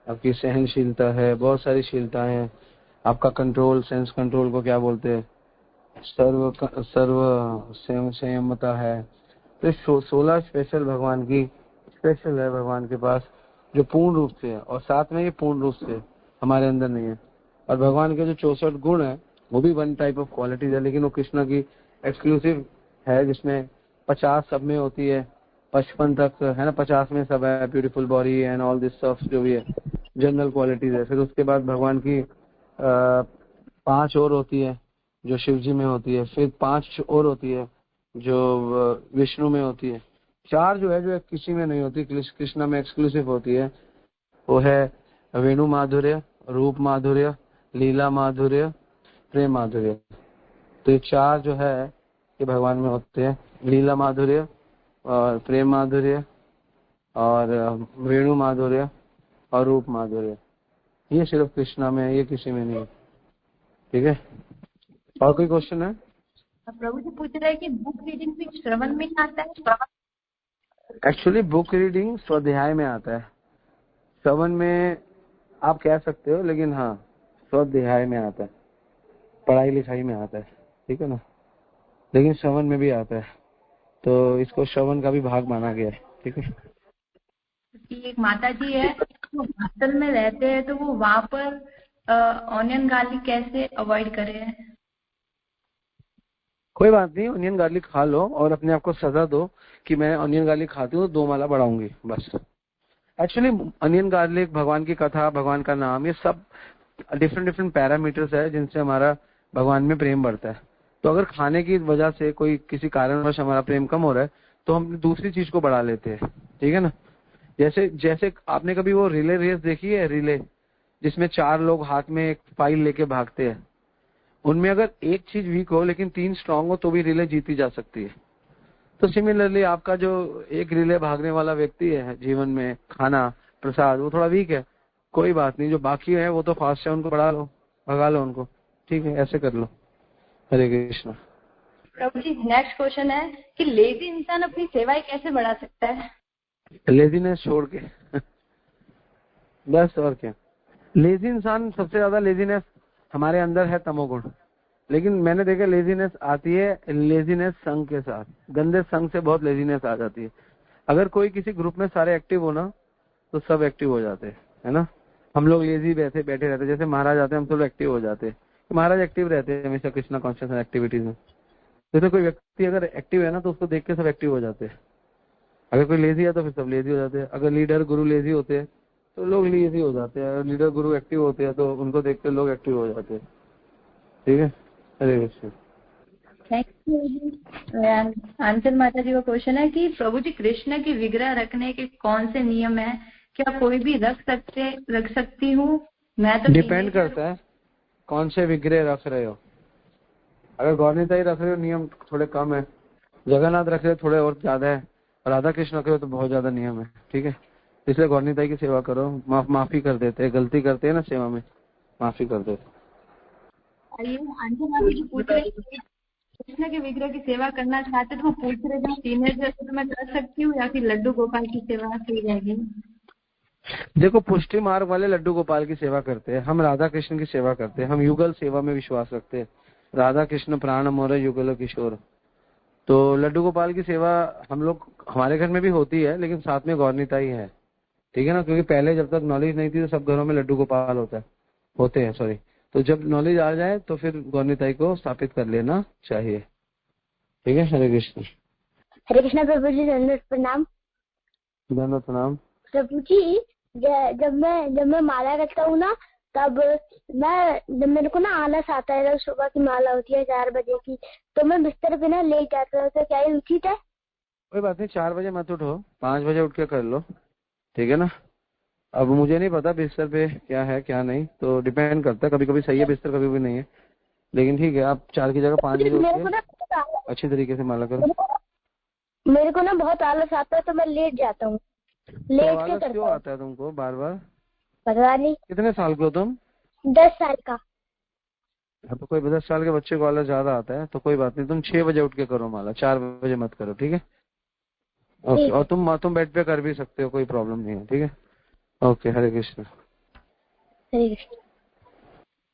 आपकी सहनशीलता है, बहुत सारी शीलताएं हैं। आपका कंट्रोल, सेंस कंट्रोल को क्या बोलते हैं, सर्व संयमता है। तो 16 स्पेशल भगवान की स्पेशल है भगवान के पास, जो पूर्ण रूप से है, और साथ में ये पूर्ण रूप से हमारे अंदर नहीं है। और भगवान के जो 64 गुण है वो भी 1 टाइप ऑफ क्वालिटीज है, लेकिन वो कृष्ण की एक्सक्लूसिव है, जिसमें 50 सब में होती है, 55 तक है ना, 50 में सब है, beautiful body and all this stuff जो भी है जनरल क्वालिटीज है। फिर उसके बाद भगवान की 5 और होती है जो शिव जी में होती है, फिर 5 और होती है जो विष्णु में होती है, 4 जो है जो किसी में नहीं होती, कृष्णा में एक्सक्लूसिव होती है। वो है वेणु माधुर्य, रूप माधुर्य, लीला माधुर्य, प्रेम माधुर्य। तो ये 4 जो है ये भगवान में होते हैं, लीला माधुर्य और प्रेम माधुर्य और वेणु माधुर्य और रूप माधुर्य। ये सिर्फ कृष्णा में है, ये किसी में नहीं है, ठीक है। और कोई क्वेश्चन है? प्रभु जी पूछ रहे हैं कि बुक रीडिंग भी श्रवण में आता है? एक्चुअली बुक रीडिंग स्वाध्याय में आता है, श्रवण में आप कह सकते हो, लेकिन हाँ स्वाध्याय में आता है, पढ़ाई लिखाई में आता है, ठीक है ना, लेकिन श्रवण में भी आता है। तो इसको श्रवण का भी भाग माना गया है, ठीक है। एक माता जी है, वो हॉस्टल में रहते हैं, तो वो वहाँ पर ऑनियन गार्लिक कैसे अवॉइड करें? कोई बात नहीं, ऑनियन गार्लिक खा लो और अपने आप को सजा दो कि मैं ऑनियन गार्लिक खाती हूँ तो 2 माला बढ़ाऊंगी, बस। एक्चुअली ऑनियन गार्लिक, भगवान की कथा, भगवान का नाम, ये सब डिफरेंट पैरामीटर्स है जिनसे हमारा भगवान में प्रेम बढ़ता है। तो अगर खाने की वजह से कोई किसी कारणवश हमारा प्रेम कम हो रहा है तो हम दूसरी चीज को बढ़ा लेते हैं, ठीक है ना। जैसे आपने कभी वो रिले रेस देखी है, रिले, जिसमें 4 लोग हाथ में एक फाइल लेके भागते हैं। उनमें अगर एक चीज वीक हो लेकिन 3 स्ट्रांग हो तो भी रिले जीती जा सकती है। तो सिमिलरली आपका जो एक रिले भागने वाला व्यक्ति है जीवन में, खाना प्रसाद, वो थोड़ा वीक है, कोई बात नहीं, जो बाकी है वो तो फास्ट है, उनको बढ़ा लो, भगा लो उनको, ठीक है, ऐसे कर लो। हरे कृष्ण। प्रभु जी नेक्स्ट क्वेश्चन है कि लेजी इंसान अपनी सेवाएं कैसे बढ़ा सकता है? लेजीनेस छोड़ के बस, और क्या। लेजी इंसान, सबसे ज्यादा लेजीनेस हमारे अंदर है तमोगुण, लेकिन मैंने देखा लेजीनेस आती है लेजीनेस संग के साथ, गंदे संग से बहुत लेजीनेस आ जाती है। अगर कोई किसी ग्रुप में सारे एक्टिव हो ना तो सब एक्टिव हो जाते हैं, है ना। हम लोग लेजी बैठे रहते हैं, जैसे महाराज आते हैं हम सब एक्टिव हो जाते हैं। महाराज एक्टिव रहते हैं हमेशा कृष्णा कॉन्शियसनेस एक्टिविटीज में। जैसे कोई व्यक्ति अगर एक्टिव है ना तो उसको देख के सब एक्टिव हो जाते हैं। अगर कोई लेजी है तो फिर सब लेजी हो जाते हैं। अगर लीडर गुरु लेजी होते हैं तो लोग लेजी हो जाते हैं। अगर लीडर गुरु एक्टिव होते हैं तो उनको देख के लोग एक्टिव हो जाते हैं, ठीक है। हरे कृष्ण। नेक्स्ट आंचल माता जी का क्वेश्चन है कि प्रभु जी कृष्ण की विग्रह रखने के कौन से नियम है? क्या कोई भी रख सकती हूँ? मैं तो डिपेंड करता है कौन से विग्रह रख रहे हो। अगर गौरनिताई रख रहे हो नियम थोड़े कम है, जगन्नाथ रख रहे हो थोड़े और ज्यादा है, और राधा कृष्ण रख रहे हो तो बहुत ज्यादा नियम है, ठीक है। इसलिए गौरनिताई की सेवा करो, माफी कर देते हैं, गलती करते हैं ना सेवा में, माफी कर देते। आंचल माता जी पूछ रहे कृष्ण के विग्रह की सेवा करना चाहते तो वो पूछ रहे जो टीनेजर तो मैं कर सकती हूँ या फिर लड्डू गोपाल की सेवा की जाएगी? देखो, पुष्टि मार्ग वाले लड्डू गोपाल की सेवा करते हैं, हम राधा कृष्ण की सेवा करते हैं। हम युगल सेवा में विश्वास रखते हैं, राधा कृष्ण प्राण मोर युगल किशोर। तो लड्डू गोपाल की सेवा हम लोग, हमारे घर में भी होती है, लेकिन साथ में गौरनिताई है, ठीक है ना। क्योंकि पहले जब तक नॉलेज नहीं थी तो सब घरों में लड्डू गोपाल होते हैं सॉरी। तो जब नॉलेज आ जाए तो फिर गौरनिताई को स्थापित कर लेना चाहिए, ठीक है। हरे कृष्ण। हरे कृष्ण प्रभु जी, दंडवत प्रणाम। दंडवत प्रणाम प्रभु जी। जब मैं माला करता हूँ ना तब जब मेरे को ना आलस आता है, जब सुबह की माला होती है 4 बजे की, तो मैं बिस्तर पे ना लेट जाता हूँ, तो क्या ये उचित है? कोई बात नहीं, 4 बजे मत उठो, 5 बजे उठ के कर लो, ठीक है ना। अब मुझे नहीं पता बिस्तर पे क्या है क्या नहीं, तो डिपेंड करता है, कभी कभी सही है बिस्तर, कभी भी नहीं है, लेकिन ठीक है आप 4 की जगह 5 बजे उठ के अच्छी तरीके से माला करो। मेरे को ना बहुत आलस आता है तो मैं लेट जाता हूँ, लेट के करता हूँ। क्यों आता है तुमको बार बार? पता नहीं। कितने साल के हो तुम? 10 साल का। तो कोई 10 साल के बच्चे को आलस ज्यादा आता है तो कोई बात नहीं, तुम 6 बजे उठ के करो माला, 4 बजे मत करो, ठीक है। ओके, और तुम बेड पे कर भी सकते हो, कोई प्रॉब्लम नहीं है, ठीक है। ओके, हरे कृष्ण। हरे कृष्ण।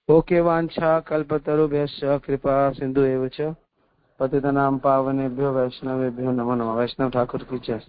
ओके, वांछा कल्पतरुभ्यश्च कृपा सिंधु एव च पतितनां पावनेभ्यो वैष्णवेभ्यो नमो नमः। वैष्णव ठाकुर की जय।